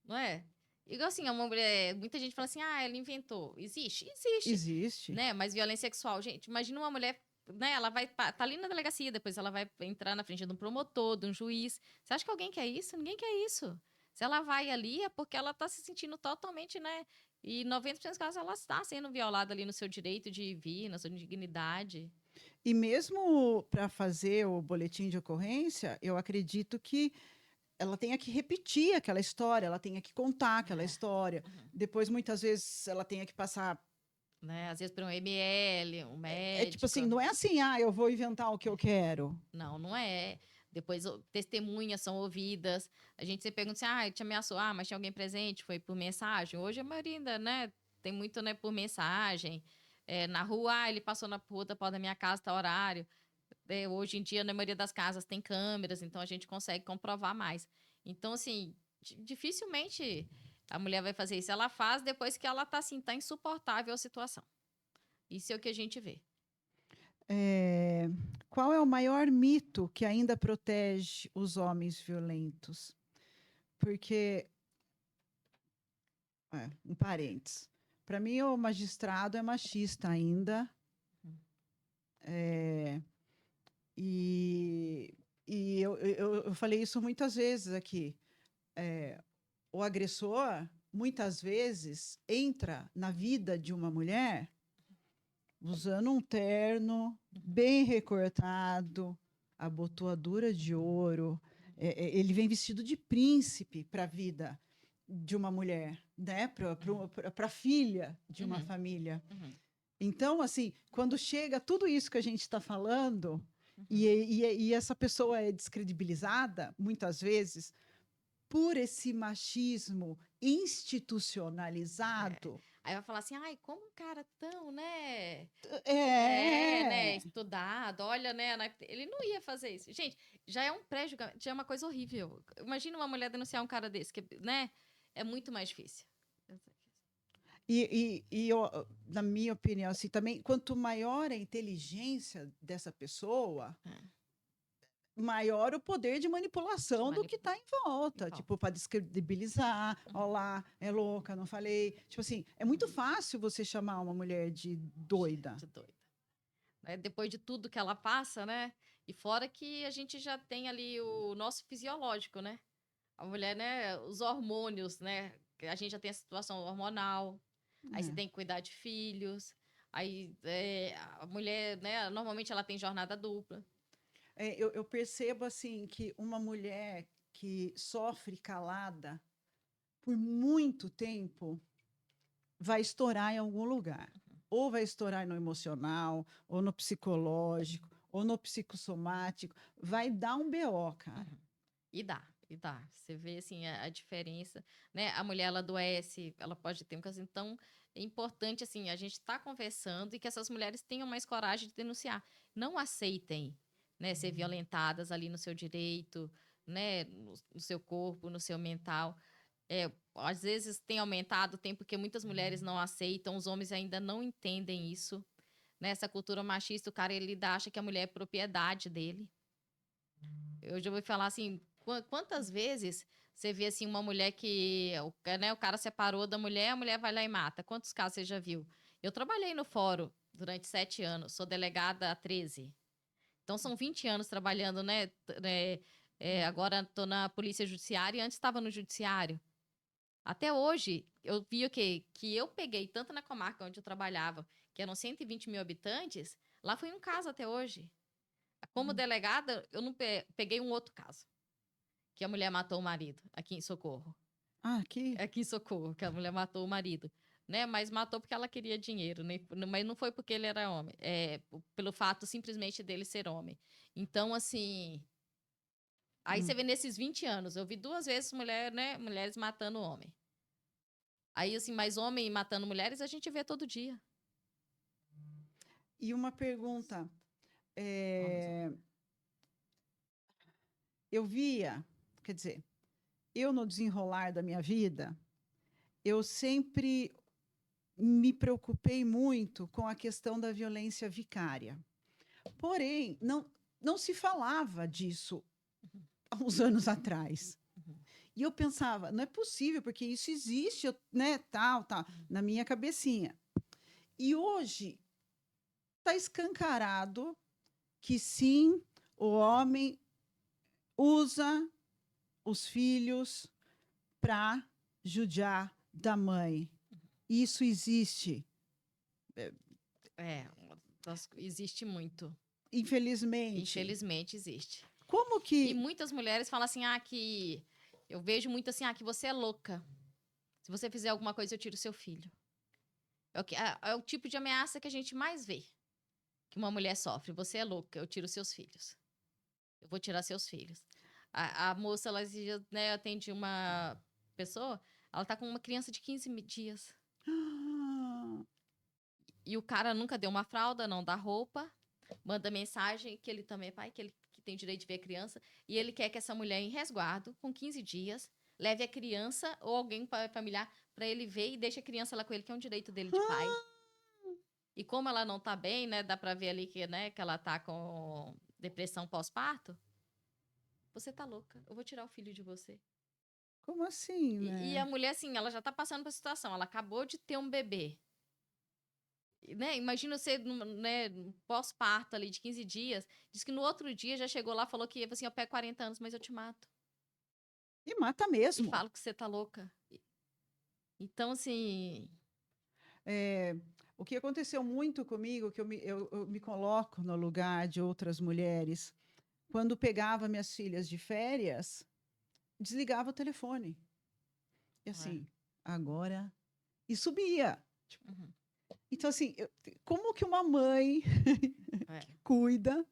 Não é? Igual assim, uma mulher, muita gente fala assim, ela inventou. Existe? Existe. Existe. Né? Mas violência sexual, gente, imagina uma mulher, né? Ela vai tá ali na delegacia, depois ela vai entrar na frente de um promotor, de um juiz. Você acha que alguém quer isso? Ninguém quer isso. Se ela vai ali é porque ela tá se sentindo totalmente, né? E 90% dos casos ela está sendo violada ali no seu direito de vir, na sua dignidade. E mesmo para fazer o boletim de ocorrência, eu acredito que ela tenha que repetir aquela história, ela tenha que contar aquela história. Depois, muitas vezes, ela tenha que passar. Né? Às vezes por um ML, um médico. É tipo assim, não é assim, eu vou inventar o que eu quero. Não, não é. Depois, testemunhas são ouvidas. A gente sempre pergunta assim, te ameaçou, mas tinha alguém presente? Foi por mensagem? Hoje a maioria ainda, né, tem muito, né, por mensagem. Na rua, ele passou na rua da porta da minha casa, tá horário. Hoje em dia, na maioria das casas tem câmeras, então a gente consegue comprovar mais. Então, assim, dificilmente a mulher vai fazer isso. Ela faz depois que ela tá, assim, tá insuportável a situação. Isso é o que a gente vê. Qual é o maior mito que ainda protege os homens violentos? Porque, um parênteses, para mim o magistrado é machista ainda. E eu falei isso muitas vezes aqui. O agressor, muitas vezes, entra na vida de uma mulher usando um terno bem recortado, abotoadura de ouro. Ele vem vestido de príncipe para a vida de uma mulher, né? Para a filha de uma família. Então, assim, quando chega tudo isso que a gente está falando, e essa pessoa é descredibilizada, muitas vezes, por esse machismo institucionalizado. Aí vai falar assim, como um cara tão, né? Né, Estudado, olha, né? Ele não ia fazer isso. Gente, já é um pré-julgamento, já é uma coisa horrível. Imagina uma mulher denunciar um cara desse, que, né? É muito mais difícil. Na minha opinião, assim, também, quanto maior a inteligência dessa pessoa, maior o poder de manipulação do que está em volta. Tipo, para descredibilizar, ó lá, é louca, não falei. Tipo assim, é muito fácil você chamar uma mulher de doida. Depois de tudo que ela passa, né? E fora que a gente já tem ali o nosso fisiológico, né? A mulher, né? Os hormônios, né? A gente já tem a situação hormonal. Aí você tem que cuidar de filhos. Aí a mulher, né? Normalmente ela tem jornada dupla. Eu percebo assim que uma mulher que sofre calada por muito tempo vai estourar em algum lugar. Ou vai estourar no emocional, ou no psicológico, ou no psicossomático. Vai dar um BO, cara. E dá. Você vê, assim, a diferença, né? A mulher, ela adoece, ela pode ter um caso. Então, é importante, assim, a gente tá conversando e que essas mulheres tenham mais coragem de denunciar. Não aceitem, né, ser violentadas ali no seu direito, né, no seu corpo, no seu mental. Às vezes tem aumentado o tempo porque muitas mulheres não aceitam, os homens ainda não entendem isso. Nessa cultura machista, o cara, ele acha que a mulher é propriedade dele. Eu já vou falar assim, quantas vezes você vê assim uma mulher que, né, o cara separou da mulher, a mulher vai lá e mata. Quantos casos você já viu? Eu trabalhei no fórum durante 7 anos, sou delegada há 13. Então são 20 anos trabalhando, né? Agora estou na polícia judiciária e antes estava no judiciário. Até hoje, eu vi o quê? Que eu peguei, tanto na comarca onde eu trabalhava, que eram 120 mil habitantes, lá foi um caso até hoje. Como delegada, eu não peguei um outro caso. Que a mulher matou o marido, aqui em Socorro. Aqui? Aqui em Socorro, que a mulher matou o marido. Né? Mas matou porque ela queria dinheiro, né? Mas não foi porque ele era homem. Pelo fato simplesmente dele ser homem. Então, assim... Aí você vê nesses 20 anos, eu vi 2 vezes mulheres matando homem. Aí, assim, mais homem matando mulheres, a gente vê todo dia. E uma pergunta. Eu via, quer dizer, eu no desenrolar da minha vida, eu sempre me preocupei muito com a questão da violência vicária. Porém, não se falava disso há uns anos atrás. E eu pensava, não é possível, porque isso existe, né, tal, na minha cabecinha. E hoje está escancarado que sim, o homem usa os filhos para judiar da mãe. Isso existe, Existe muito. infelizmente. Infelizmente existe. Como E que... muitas mulheres falam assim, que... Eu vejo muito assim, que você é louca. Se você fizer alguma coisa, eu tiro seu filho. É o tipo de ameaça que a gente mais vê. Que uma mulher sofre. Você é louca, eu tiro seus filhos. Eu vou tirar seus filhos. A moça, ela né, atende uma pessoa, ela tá com uma criança de 15 dias. E o cara nunca deu uma fralda, não dá roupa, manda mensagem que ele também é pai, que tem direito de ver a criança, e ele quer que essa mulher em resguardo, com 15 dias, leve a criança ou alguém familiar para ele ver e deixe a criança lá com ele, que é um direito dele de pai. E como ela não tá bem, né, dá para ver ali que, né, que ela tá com depressão pós-parto. Você tá louca, eu vou tirar o filho de você. Como assim, né? E a mulher, assim, ela já tá passando por situação, ela acabou de ter um bebê. Né? Imagina você, né, pós-parto ali de 15 dias, diz que no outro dia já chegou lá, falou que assim, eu pego 40 anos, mas eu te mato. E mata E mesmo. falo que você tá louca. Então, assim... O que aconteceu muito comigo, que eu me coloco no lugar de outras mulheres, quando pegava minhas filhas de férias, desligava o telefone. E assim, agora... E subia. Tipo, então, assim, como que uma mãe cuida?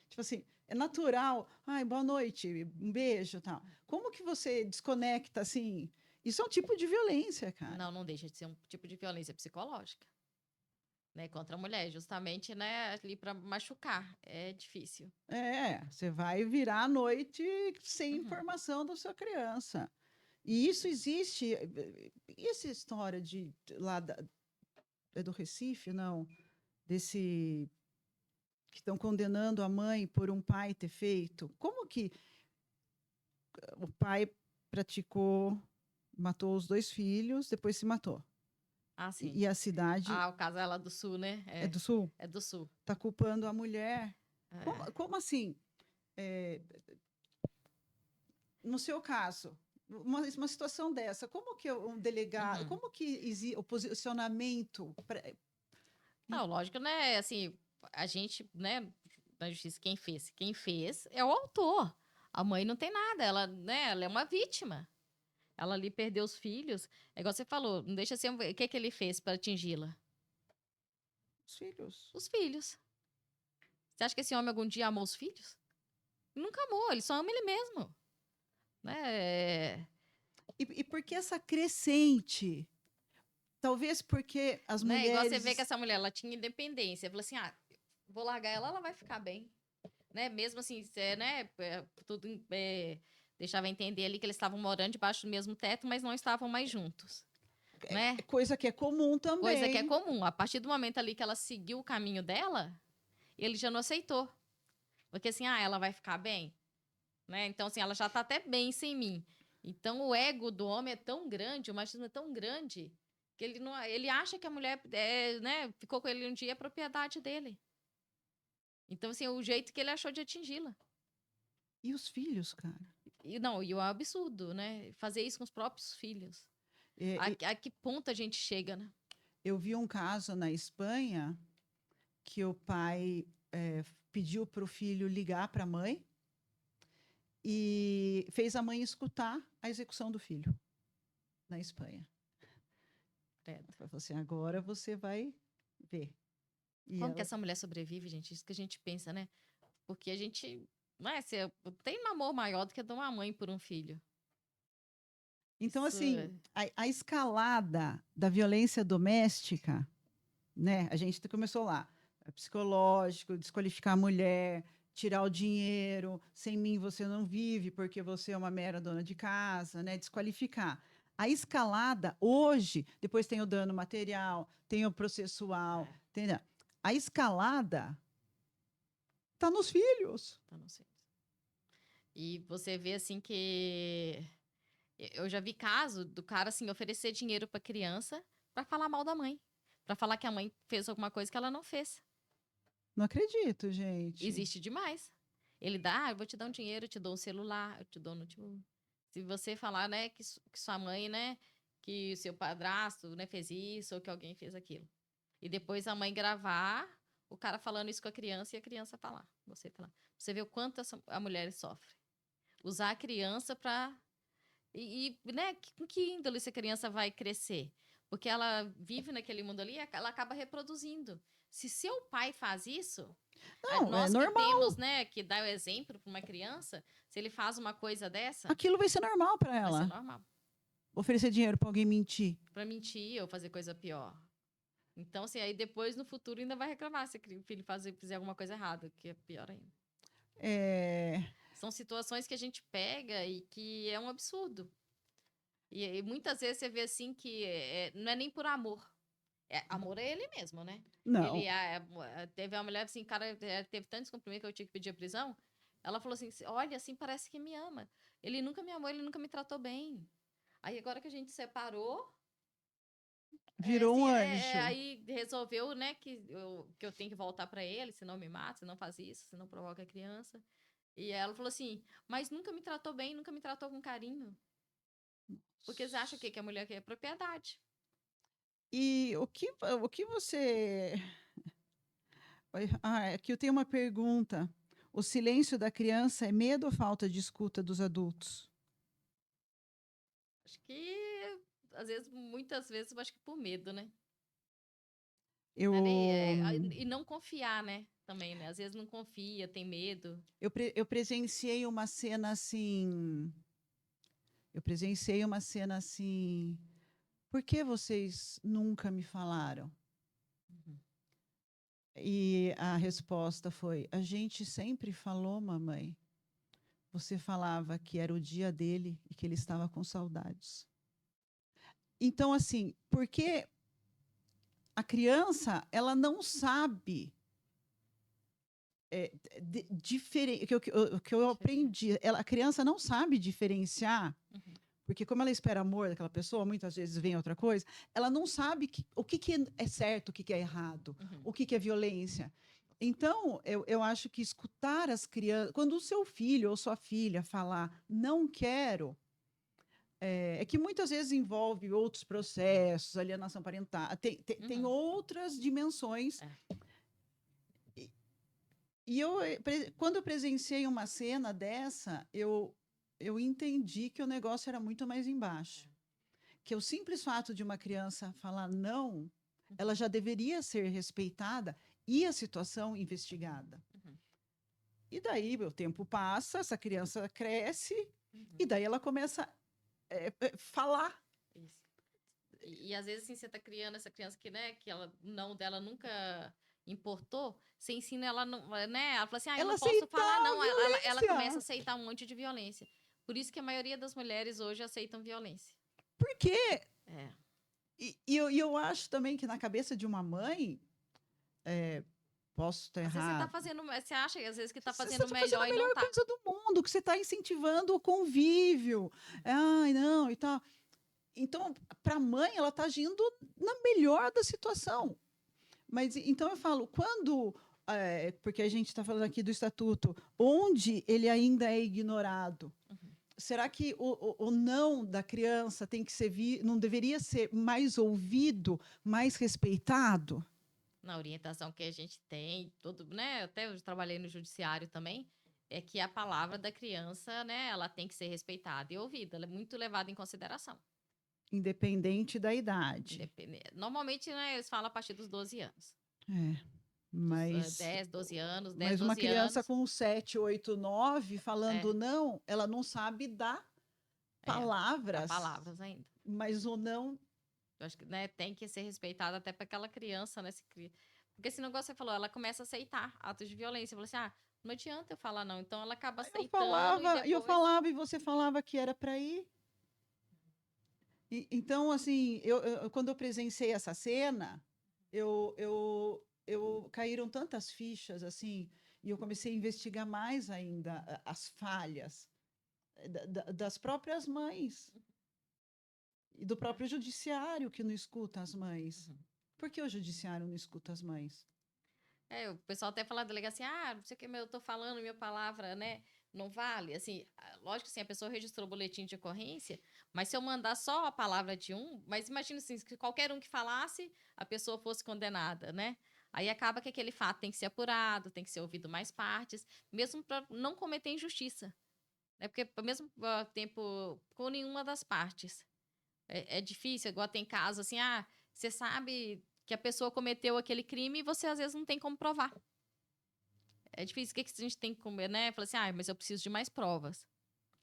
Tipo assim, é natural. Ai, boa noite, um beijo, tal. Como que você desconecta, assim? Isso é um tipo de violência, cara. Não deixa de ser um tipo de violência psicológica. Né, contra a mulher, justamente, né, ali para machucar. É difícil. Você vai virar a noite sem informação da sua criança. E isso existe. E essa história é do Recife, não? Desse que estão condenando a mãe por um pai ter feito. Como que o pai matou os 2 filhos, depois se matou? Ah, sim. E a cidade... o caso é lá do Sul, né? É do Sul? É do Sul. Está culpando a mulher. Como assim? No seu caso, uma situação dessa, como que um delegado, como que o posicionamento... Não, lógico, né? Assim, a gente, né, na justiça, quem fez é o autor. A mãe não tem nada, ela, né, ela é uma vítima. Ela ali perdeu os filhos. É igual você falou, não deixa ser. O que ele fez para atingi-la? Os filhos. Os filhos. Você acha que esse homem algum dia amou os filhos? Nunca amou, ele só ama ele mesmo. Né? E por que essa crescente? Talvez porque as mulheres... Igual você vê que essa mulher, ela tinha independência. Falou assim, vou largar ela, ela vai ficar bem. Né? Mesmo assim, né? Tudo deixava entender ali que eles estavam morando debaixo do mesmo teto, mas não estavam mais juntos. Né? Coisa que é comum também. Coisa que é comum. A partir do momento ali que ela seguiu o caminho dela, ele já não aceitou. Porque assim, ela vai ficar bem. Né? Então, assim, ela já tá até bem sem mim. Então, o ego do homem é tão grande, o machismo é tão grande, que ele acha que a mulher né, ficou com ele um dia é propriedade dele. Então, assim, o jeito que ele achou de atingi-la. E os filhos, cara? E o absurdo, né? Fazer isso com os próprios filhos. A que ponto a gente chega, né? Eu vi um caso na Espanha que o pai pediu para o filho ligar para a mãe e fez a mãe escutar a execução do filho na Espanha. Falou assim, agora você vai ver. E como que essa mulher sobrevive, gente? Isso que a gente pensa, né? Porque a gente... tem um amor maior do que de uma mãe por um filho. Então, assim, a escalada da violência doméstica, né? A gente começou lá. Psicológico, desqualificar a mulher, tirar o dinheiro, sem mim você não vive porque você é uma mera dona de casa, né? Desqualificar. A escalada, hoje, depois tem o dano material, tem o processual, entendeu? A escalada está nos filhos. Tá, não sei. E você vê assim que eu já vi caso do cara assim oferecer dinheiro para criança para falar mal da mãe, para falar que a mãe fez alguma coisa que ela não fez. Não acredito, gente. Existe demais. Ele dá, eu vou te dar um dinheiro, eu te dou um celular, eu te dou um notebook. Se você falar, né, que sua mãe, né, que o seu padrasto, né, fez isso ou que alguém fez aquilo. E depois a mãe gravar o cara falando isso com a criança e a criança falar. Você falar. Você vê o quanto a mulher sofre. Usar a criança para né, com que índole essa criança vai crescer? Porque ela vive naquele mundo ali, ela acaba reproduzindo. Se seu pai faz isso, Não, nós é que normal. temos, né, que dá o exemplo para uma criança, se ele faz uma coisa dessa, Aquilo vai ser normal para vai ela. ser normal. Oferecer dinheiro para alguém mentir. Para mentir ou fazer coisa pior. Então, assim, aí depois, no futuro, ainda vai reclamar se o filho fizer alguma coisa errada, que é pior ainda. São situações que a gente pega e que é um absurdo. E muitas vezes você vê assim que não é nem por amor. Amor é ele mesmo, né? Não. Ele teve uma mulher assim, cara, teve tantos cumprimentos que eu tinha que pedir a prisão. Ela falou assim: olha, assim parece que me ama. Ele nunca me amou, ele nunca me tratou bem. Aí agora que a gente separou, Virou um anjo. aí resolveu, né, que eu tenho que voltar pra ele, senão me mata, senão faz isso, senão provoca a criança. E ela falou assim: mas nunca me tratou bem, nunca me tratou com carinho. Porque eles acham que a mulher quer propriedade. E o que você... Aqui eu tenho uma pergunta. O silêncio da criança é medo ou falta de escuta dos adultos? Acho que, às vezes, muitas vezes, eu acho que por medo, né? Eu, E não confiar, né? Também, né? Às vezes não confia, tem medo. eu presenciei uma cena assim... Eu presenciei uma cena assim... Por que vocês nunca me falaram? Uhum. E a resposta foi: a gente sempre falou, mamãe. Você falava que era o dia dele e que ele estava com saudades. Então, assim, porque a criança, ela não sabe o que eu aprendi, a criança não sabe diferenciar, Uhum. porque como ela espera amor daquela pessoa, muitas vezes vem outra coisa, ela não sabe o que é certo, o que é errado, Uhum. o que é violência. Então, eu acho que escutar as crianças, quando o seu filho ou sua filha falar não quero, é que muitas vezes envolve outros processos, alienação parental, tem outras dimensões. E quando eu presenciei uma cena dessa, eu entendi que o negócio era muito mais embaixo. Que o simples fato de uma criança falar não, ela já deveria ser respeitada e a situação investigada. Uhum. E daí o tempo passa, essa criança cresce, e daí ela começa a falar. Isso. E às vezes, assim, você tá criando essa criança que, né, que ela, não dela nunca importou, você ensina ela, não, né? Ela fala assim, eu não posso falar, não. Ela começa a aceitar um monte de violência. Por isso que a maioria das mulheres hoje aceitam violência. Por quê? E eu acho também que na cabeça de uma mãe, posso estar errado. Você acha às vezes que está fazendo melhor e não tá. Você está fazendo a melhor coisa do mundo, que você está incentivando o convívio. Ai, não, e tal. Então, para a mãe, ela está agindo na melhor da situação. Mas, então, eu falo, quando... porque a gente está falando aqui do estatuto, onde ele ainda é ignorado, será que o não da criança tem que ser não deveria ser mais ouvido, mais respeitado? Na orientação que a gente tem, né? Até eu trabalhei no judiciário também, é que a palavra da criança, né? Ela tem que ser respeitada e ouvida. Ela é muito levada em consideração. Independente da idade. Normalmente, né, eles falam a partir dos 12 anos. Mas... 10, 12 anos, 10, mas 12 uma criança anos, com 7, 8, 9, falando não, ela não sabe dar palavras. Palavras ainda. Mas o não... Eu acho que, né, tem que ser respeitada até para aquela criança, né? Porque esse negócio que você falou, ela começa a aceitar atos de violência. Falou assim, não adianta eu falar não. Então ela acaba aceitando. Eu falava e você falava que era para ir. Então, assim, quando eu presenciei essa cena, caíram tantas fichas, assim, e eu comecei a investigar mais ainda as falhas das próprias mães e do próprio judiciário que não escuta as mães. Uhum. Por que o judiciário não escuta as mães? O pessoal até fala da delegacia, não sei o que eu tô falando, minha palavra, né, não vale. Assim, lógico que assim, a pessoa registrou o boletim de ocorrência, mas se eu mandar só a palavra de um, mas imagina assim, se qualquer um que falasse, a pessoa fosse condenada, né? Aí acaba que aquele fato tem que ser apurado, tem que ser ouvido mais partes, mesmo para não cometer injustiça, né? Porque ao mesmo tempo, com nenhuma das partes. É difícil, igual tem casos assim, você sabe que a pessoa cometeu aquele crime e você às vezes não tem como provar. É difícil. O que a gente tem que comer, né? Fala assim, mas eu preciso de mais provas.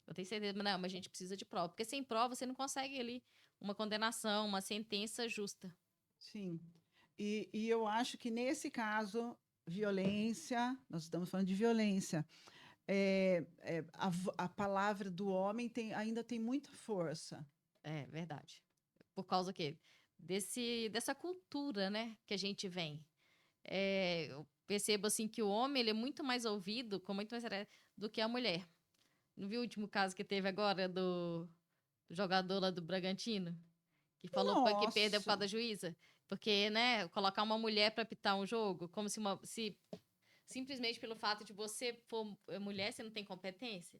Eu tenho certeza, não, mas a gente precisa de prova. Porque sem prova você não consegue ali uma condenação, uma sentença justa. Sim. E eu acho que nesse caso, violência, nós estamos falando de violência, a palavra do homem ainda tem muita força. É verdade. Por causa que dessa cultura, né, que a gente vem. Eu percebo assim que o homem ele é muito mais ouvido, com muito mais do que a mulher. Não viu o último caso que teve agora do jogador lá do Bragantino? Que falou que perdeu por causa Nossa! da juíza? Porque, né, colocar uma mulher para apitar um jogo, como se simplesmente pelo fato de você for mulher, você não tem competência?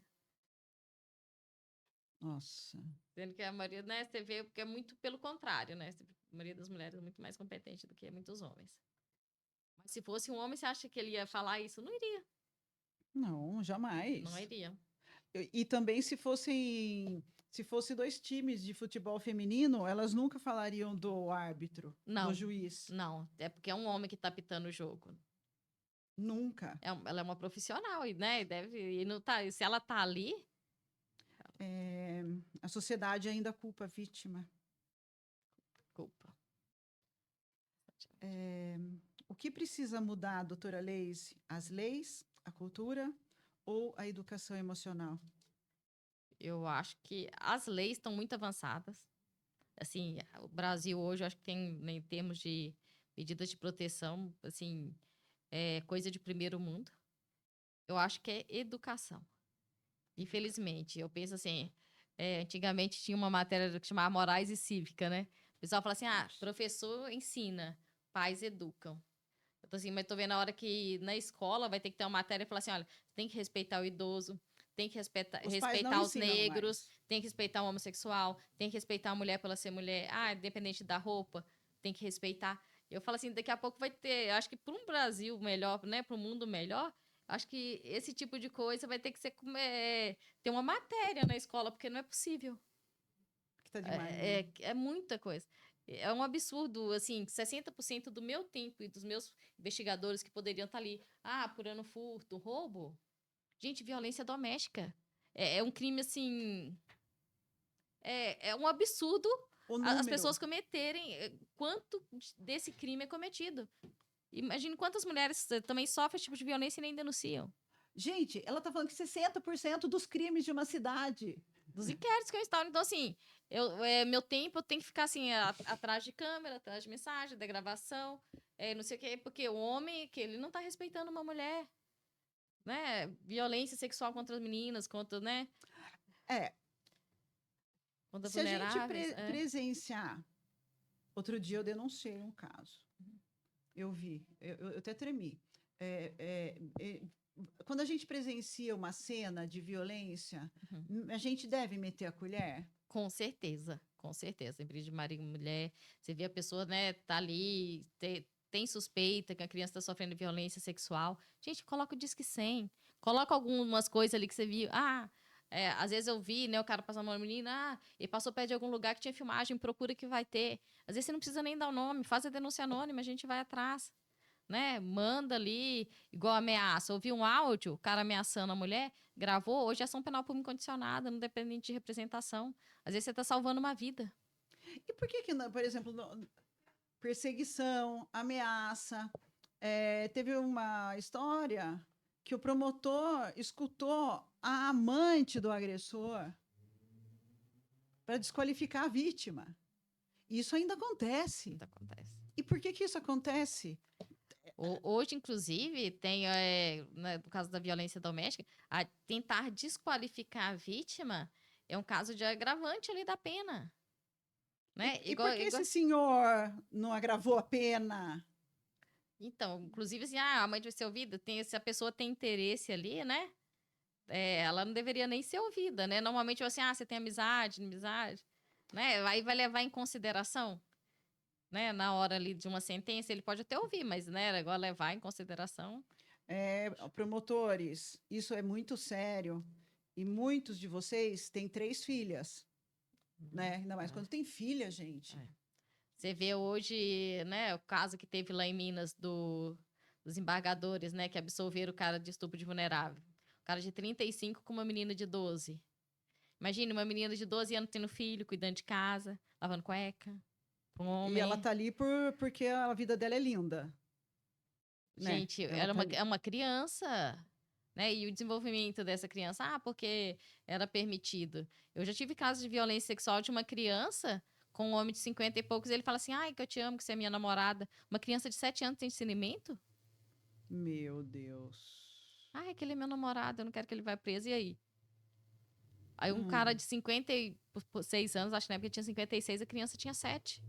Nossa! Sendo que a maioria, né, você vê, porque é muito pelo contrário, né? A maioria das mulheres é muito mais competente do que muitos homens. Mas se fosse um homem, você acha que ele ia falar isso? Não iria. Não, Não jamais. iria. E também se fosse dois times de futebol feminino, elas nunca falariam do árbitro, do Não, juiz. não. É porque é um homem que tá apitando o jogo. Nunca. Ela é uma profissional, e, né? E não tá, e se ela tá ali, A sociedade ainda culpa a vítima. culpa. O que precisa mudar, doutora Leise? As leis, a cultura ou a educação emocional? Eu acho que as leis estão muito avançadas. Assim, o Brasil hoje, eu acho que tem, né, em termos de medidas de proteção, assim, é coisa de primeiro mundo. Eu acho que é educação. Infelizmente, eu penso assim, antigamente tinha uma matéria que chamava Morais e Cívica, né? O pessoal fala assim, professor ensina, pais educam. Eu tô assim, mas tô vendo a hora que na escola vai ter que ter uma matéria e falar assim, olha, tem que respeitar o idoso, tem que Os pais não respeitar os ensinam negros, mais. tem que respeitar o homossexual, tem que respeitar a mulher pela ser mulher, independente da roupa, tem que respeitar. Eu falo assim, daqui a pouco vai ter, acho que para um Brasil melhor, né, para um mundo melhor, acho que esse tipo de coisa vai ter que ser ter uma matéria na escola, porque não é possível. Que tá demais, né? É muita coisa. É um absurdo, assim, 60% do meu tempo e dos meus investigadores que poderiam estar ali, apurando furto, roubo. Gente, violência doméstica. É um crime, assim. É um absurdo O as número. pessoas cometerem. Quanto desse crime é cometido? Imagine quantas mulheres também sofrem esse tipo de violência e nem denunciam. Gente, ela está falando que 60% dos crimes de uma cidade. Dos inquéritos que eu instauro. Então, assim, meu tempo eu tenho que ficar assim, atrás de câmera, atrás de mensagem, da gravação, não sei o quê, porque o homem, que ele não tá respeitando uma mulher, né? Violência sexual contra as meninas, contra, né? É, Contra se a gente vulneráveis. presenciar. Outro dia eu denunciei um caso. Eu vi, eu até tremi. Quando a gente presencia uma cena de violência, a gente deve meter a colher? Com certeza, com certeza. Em briga de marido e mulher, você vê a pessoa, né, tá ali, tem suspeita que a criança está sofrendo violência sexual. Gente, coloca o Disque 100. Coloca algumas coisas ali que você viu. Às vezes eu vi, né, o cara passando uma menina, e passou perto de algum lugar que tinha filmagem, procura que vai ter. Às vezes você não precisa nem dar o nome, faz a denúncia anônima, a gente vai atrás. Né? Manda ali, igual ameaça. Ouviu um áudio, o cara ameaçando a mulher, gravou, hoje é ação penal por incondicionada, não dependente de representação. Às vezes você está salvando uma vida. E por que não, por exemplo, perseguição, ameaça? Teve uma história que o promotor escutou a amante do agressor para desqualificar a vítima. Isso ainda acontece. Isso acontece. E por que isso acontece? Hoje, inclusive, tem, no caso da violência doméstica, a tentar desqualificar a vítima é um caso de agravante ali da pena. Né? E por que esse senhor não agravou a pena? Então, inclusive, assim, a mãe vai ser ouvida, se a pessoa tem interesse ali, né? Ela não deveria nem ser ouvida, né? Normalmente, assim, você tem amizade, né? Aí vai levar em consideração, né? Na hora ali de uma sentença, ele pode até ouvir, mas, né? Agora levar em consideração. Promotores, isso é muito sério. E muitos de vocês têm 3 filhas, né? Ainda mais quando tem filha, gente. Você vê hoje, né, o caso que teve lá em Minas dos embargadores, né, que absolveram o cara de estupro de vulnerável. O cara de 35 com uma menina de 12. Imagine uma menina de 12 anos tendo filho, cuidando de casa, lavando cueca. Um homem. E ela tá ali porque a vida dela é linda. Gente, né? é uma criança, né? E o desenvolvimento dessa criança, porque era permitido. Eu já tive casos de violência sexual de uma criança com um homem de 50 e poucos, e ele fala assim, ai, que eu te amo, que você é minha namorada. Uma criança de 7 anos tem discernimento? Meu Deus. Ai, que ele é meu namorado, eu não quero que ele vá preso, e aí? Aí um cara de 56 anos, acho que na época tinha 56, a criança tinha 7.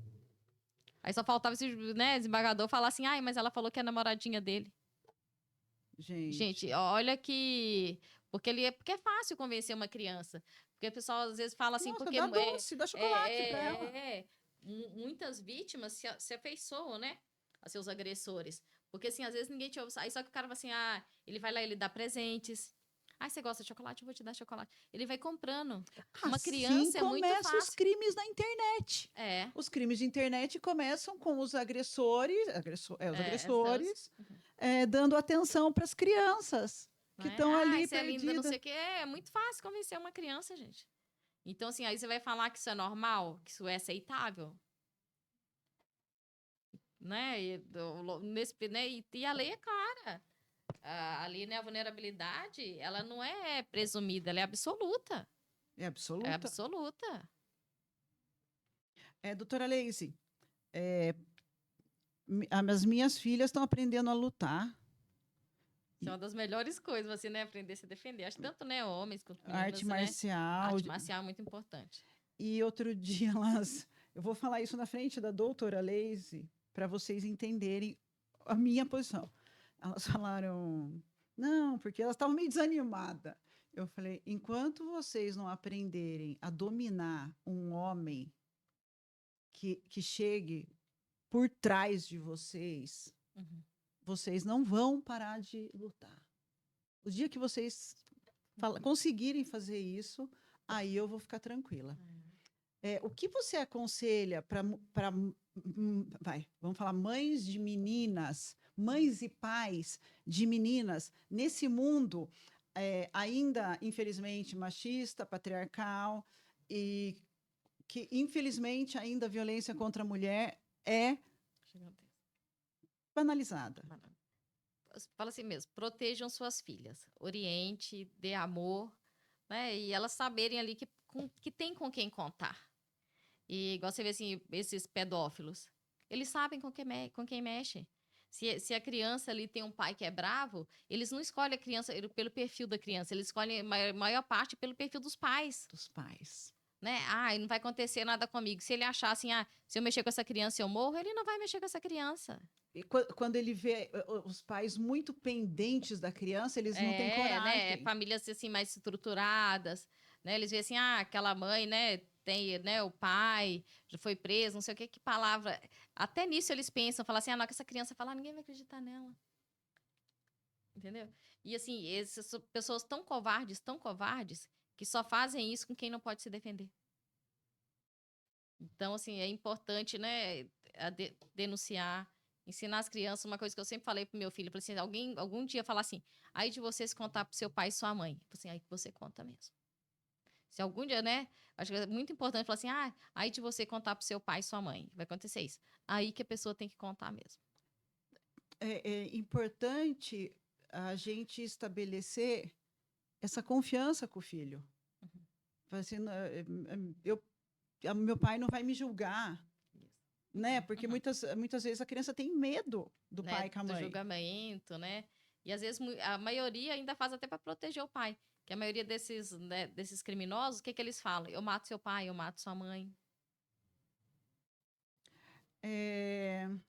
Aí só faltava esse, né, desembargador falar assim, ai, mas ela falou que é namoradinha dele. Gente, olha que... Porque é fácil convencer uma criança. Porque o pessoal às vezes fala assim... Nossa, porque dá doce, dá chocolate pra ela. Muitas vítimas se afeiçoam, né? A seus agressores. Porque assim, às vezes ninguém te ouve. Aí só que o cara fala assim, ele vai lá, ele dá presentes. Ah, você gosta de chocolate? Eu vou te dar chocolate. Ele vai comprando. Uma criança é muito fácil. Começam os crimes na internet. Os crimes de internet começam com os agressores, dando atenção para as crianças que estão ali você perdidas. É linda, não sei o quê. É muito fácil convencer uma criança, gente. Então, assim, aí você vai falar que isso é normal, que isso é aceitável. Né? E a lei é clara. Ali, né, a vulnerabilidade, ela não é presumida, ela é absoluta. É absoluta? É absoluta. Doutora Leise, as minhas filhas estão aprendendo a lutar. Isso é uma das melhores coisas, você, né, aprender a se defender. Acho que tanto, né, homens quanto meninas, arte marcial. Arte marcial é muito importante. E outro dia, eu vou falar isso na frente da doutora Leise, para vocês entenderem a minha posição. Elas falaram, não, porque elas estavam meio desanimadas. Eu falei, enquanto vocês não aprenderem a dominar um homem que chegue por trás de vocês, vocês não vão parar de lutar. O dia que vocês conseguirem fazer isso, aí eu vou ficar tranquila. O que você aconselha para vamos falar, mães de meninas, mães e pais de meninas, nesse mundo ainda, infelizmente, machista, patriarcal, e que, infelizmente, ainda a violência contra a mulher é banalizada? Fala assim mesmo, protejam suas filhas, oriente, dê amor, né? E elas saberem ali que tem com quem contar. E igual você vê assim, esses pedófilos, eles sabem com quem mexe. Se a criança ali tem um pai que é bravo, eles não escolhem a criança pelo perfil da criança, eles escolhem a maior parte pelo perfil dos pais. Dos pais. Né? Não vai acontecer nada comigo. Se ele achar assim, se eu mexer com essa criança eu morro, ele não vai mexer com essa criança. E quando ele vê os pais muito pendentes da criança, eles não têm coragem. Né? Famílias assim mais estruturadas, né? Eles veem assim, aquela mãe, né? Tem, né? O pai já foi preso, não sei o que palavra. Até nisso eles pensam, falam assim, não, que essa criança falar, ninguém vai acreditar nela. Entendeu? E assim, essas pessoas tão covardes, que só fazem isso com quem não pode se defender. Então, assim, é importante, né? Denunciar. Ensinar as crianças, uma coisa que eu sempre falei pro meu filho, assim, algum dia falar assim, aí de você se contar pro seu pai e sua mãe. Assim, aí que você conta mesmo. Se algum dia, né? Acho que é muito importante falar assim, aí de você contar pro seu pai e sua mãe. Vai acontecer isso. Aí que a pessoa tem que contar mesmo. É importante a gente estabelecer essa confiança com o filho. Assim, meu pai não vai me julgar, né? Porque Uhum. muitas vezes a criança tem medo do Né, pai com a do mãe. julgamento, né? E às vezes a maioria ainda faz até para proteger o pai. Que a maioria desses, né, desses criminosos, o que que eles falam? Eu mato seu pai, eu mato sua mãe.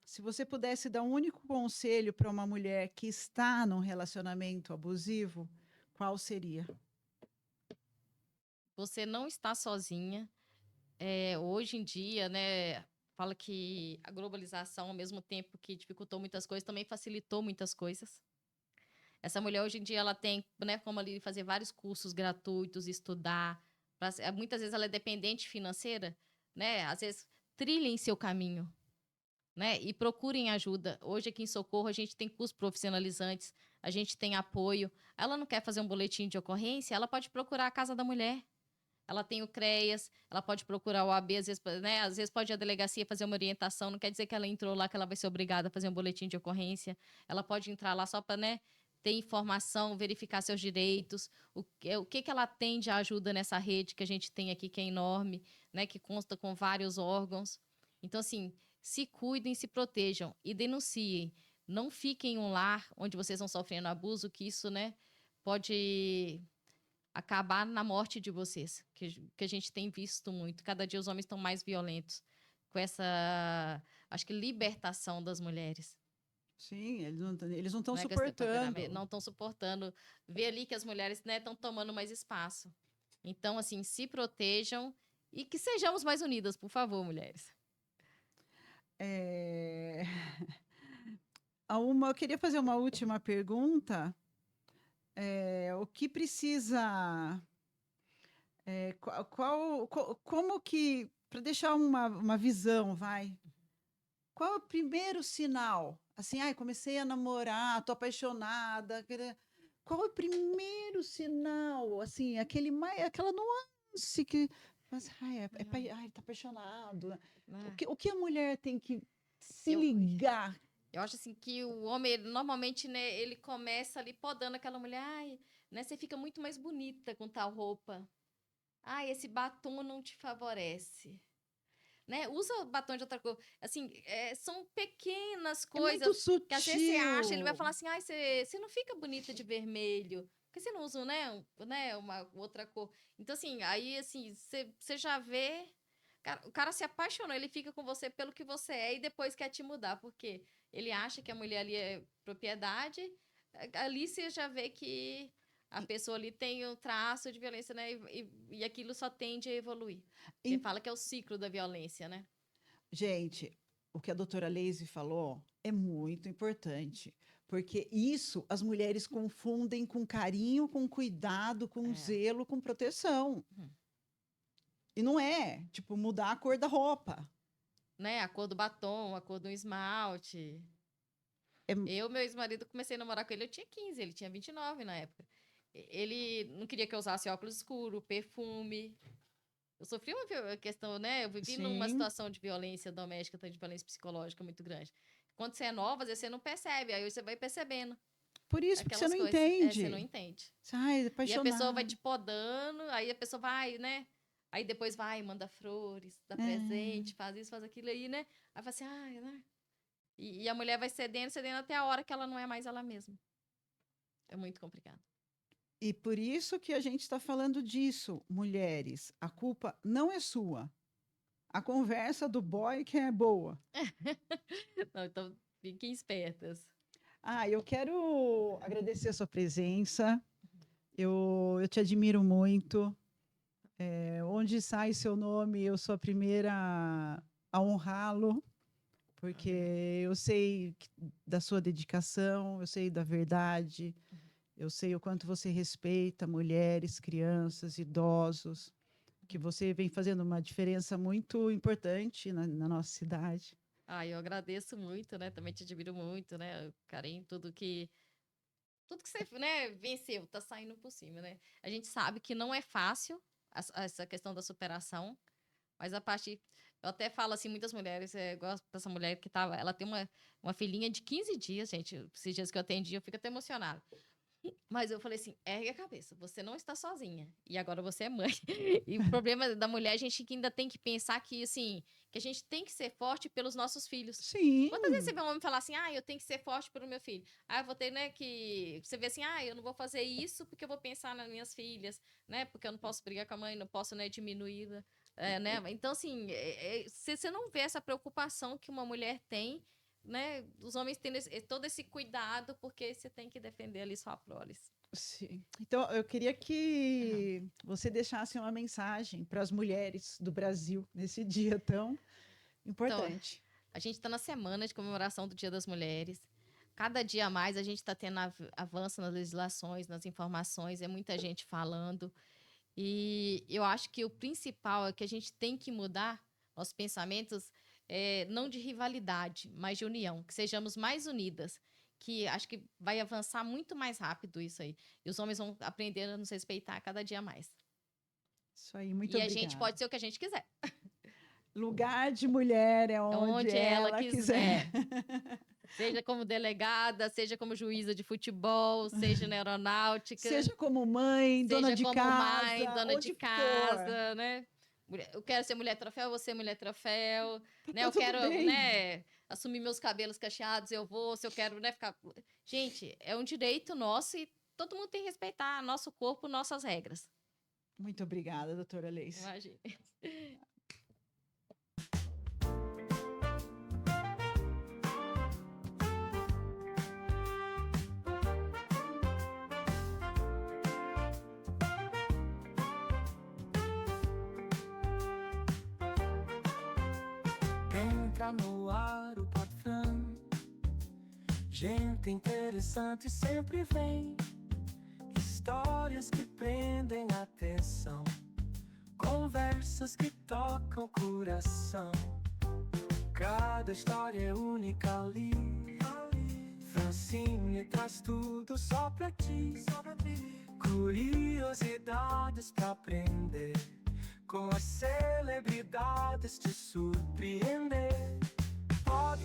Se você pudesse dar um único conselho para uma mulher que está num relacionamento abusivo, qual seria? Você não está sozinha. Hoje em dia, né, fala que a globalização, ao mesmo tempo que dificultou muitas coisas, também facilitou muitas coisas. Essa mulher hoje em dia ela tem, né, como ali fazer vários cursos gratuitos, estudar. Muitas vezes ela é dependente financeira, né? Às vezes trilhem seu caminho, né? E procurem ajuda. Hoje aqui em Socorro a gente tem cursos profissionalizantes, a gente tem apoio. Ela não quer fazer um boletim de ocorrência, ela pode procurar a Casa da Mulher. Ela tem o CREAS, ela pode procurar o AB, às vezes, né? Às vezes pode a delegacia fazer uma orientação, não quer dizer que ela entrou lá que ela vai ser obrigada a fazer um boletim de ocorrência. Ela pode entrar lá só para, né, ter informação, verificar seus direitos, o que ela tem de ajuda nessa rede que a gente tem aqui, que é enorme, né, que consta com vários órgãos. Então, assim, se cuidem, se protejam e denunciem. Não fiquem em um lar onde vocês estão sofrendo abuso, que isso, né, pode acabar na morte de vocês, que a gente tem visto muito. Cada dia os homens estão mais violentos com essa, acho que, libertação das mulheres. Sim, eles não estão Né, com esse empoderamento. suportando. Não estão suportando ver ali que as mulheres, né, estão tomando mais espaço. Então, assim, se protejam e que sejamos mais unidas, por favor, mulheres. É, eu queria fazer uma última pergunta. O que precisa, como que, para deixar uma visão, vai? Qual é o primeiro sinal? Assim, ai, comecei a namorar, tô apaixonada. Qual é o primeiro sinal? Assim, aquela nuance que, mas, ai, tá apaixonado. Né? O que a mulher tem que se Eu, ligar? eu acho assim que o homem, normalmente, né, ele começa ali podando aquela mulher, ai, né, você fica muito mais bonita com tal roupa. Ai, esse batom não te favorece. Né? Usa batom de outra cor. Assim, são pequenas É muito coisas que às vezes você acha, ele vai sutil. falar assim, ai, você não fica bonita de vermelho. Por que você não usa, né, uma outra cor? Então, assim, aí, assim, você já vê... O cara se apaixonou, ele fica com você pelo que você é e depois quer te mudar, porque ele acha que a mulher ali é propriedade, ali você já vê que a pessoa ali tem um traço de violência, né? E aquilo só tende a evoluir. Porque E, fala que é o ciclo da violência, né? gente, o que a doutora Leise falou é muito importante, porque isso as mulheres confundem com carinho, com cuidado, com É. zelo, com proteção. Uhum. E não é, tipo, mudar a cor da roupa. Né? A cor do batom, a cor do esmalte. É, Meu ex-marido, comecei a namorar com ele, eu tinha 15, ele tinha 29 na época. Ele não queria que eu usasse óculos escuros, perfume. Eu sofri uma questão, né? Eu vivi numa sim, situação de violência doméstica, de violência psicológica muito grande. Quando você é nova, às vezes você não percebe, aí você vai percebendo por isso, porque você aquelas não coisas. Você não entende. entende. Ai, E a pessoa vai apaixonada. te podando, aí a pessoa vai, né? Aí depois vai, manda flores, dá É. presente, faz isso, faz aquilo aí, né? Aí fala assim, ai, né? E a mulher vai cedendo, cedendo até a hora que ela não é mais ela mesma. É muito complicado. E por isso que a gente está falando disso, mulheres. A culpa não é sua. A conversa do boy que é boa. Não, então, fiquem espertas. Eu quero agradecer a sua presença. Eu te admiro muito. Onde sai seu nome, eu sou a primeira a honrá-lo, porque eu sei da sua dedicação, eu sei da verdade, eu sei o quanto você respeita mulheres, crianças, idosos, que você vem fazendo uma diferença muito importante na nossa cidade. Eu agradeço muito, né? Também te admiro muito, né? O carinho, tudo que você, né, venceu, tá saindo por cima, né? A gente sabe que não é fácil essa questão da superação, mas a parte. Eu até falo assim, muitas mulheres, eu gosto dessa mulher que tava. Ela tem uma filhinha de 15 dias, gente. Esses dias que eu atendi, eu fico até emocionada. Mas eu falei assim, ergue a cabeça, você não está sozinha. E agora você é mãe. E o problema da mulher, a gente que ainda tem que pensar que, assim, que a gente tem que ser forte pelos nossos filhos. Sim. Quantas vezes você vê um homem falar assim, eu tenho que ser forte pelo meu filho? Eu vou ter, né, que... Você vê assim, eu não vou fazer isso porque eu vou pensar nas minhas filhas, né? Porque eu não posso brigar com a mãe, não posso, né, diminuí-la, né? Então, assim, você não vê essa preocupação que uma mulher tem, né? Os homens têm todo esse cuidado porque você tem que defender ali sua prole. Sim. Então, eu queria que você deixasse uma mensagem para as mulheres do Brasil nesse dia tão importante. Então, a gente está na semana de comemoração do Dia das Mulheres. Cada dia a mais a gente está tendo avanço nas legislações, nas informações, é muita gente falando. E eu acho que o principal é que a gente tem que mudar nossos pensamentos, não de rivalidade, mas de união, que sejamos mais unidas, que acho que vai avançar muito mais rápido isso aí. E os homens vão aprender a nos respeitar cada dia mais. Isso aí, muito E obrigada. a gente pode ser o que a gente quiser. Lugar de mulher é onde ela quiser. Seja como delegada, seja como juíza de futebol, seja na aeronáutica. Seja como mãe, dona de casa. Dona de casa, né? Eu quero ser mulher troféu, eu vou ser mulher troféu. Né? Eu quero, né, assumir meus cabelos cacheados, eu vou. Se eu quero, né, ficar... Gente, é um direito nosso e todo mundo tem que respeitar nosso corpo, nossas regras. Muito obrigada, doutora Leice. Imagina. Entra no ar o Podfran. Gente interessante sempre vem. Histórias que prendem a atenção. Conversas que tocam o coração. Cada história é única ali. Francine traz tudo só pra ti. Curiosidades pra aprender. Com as celebridades te surpreender. Pode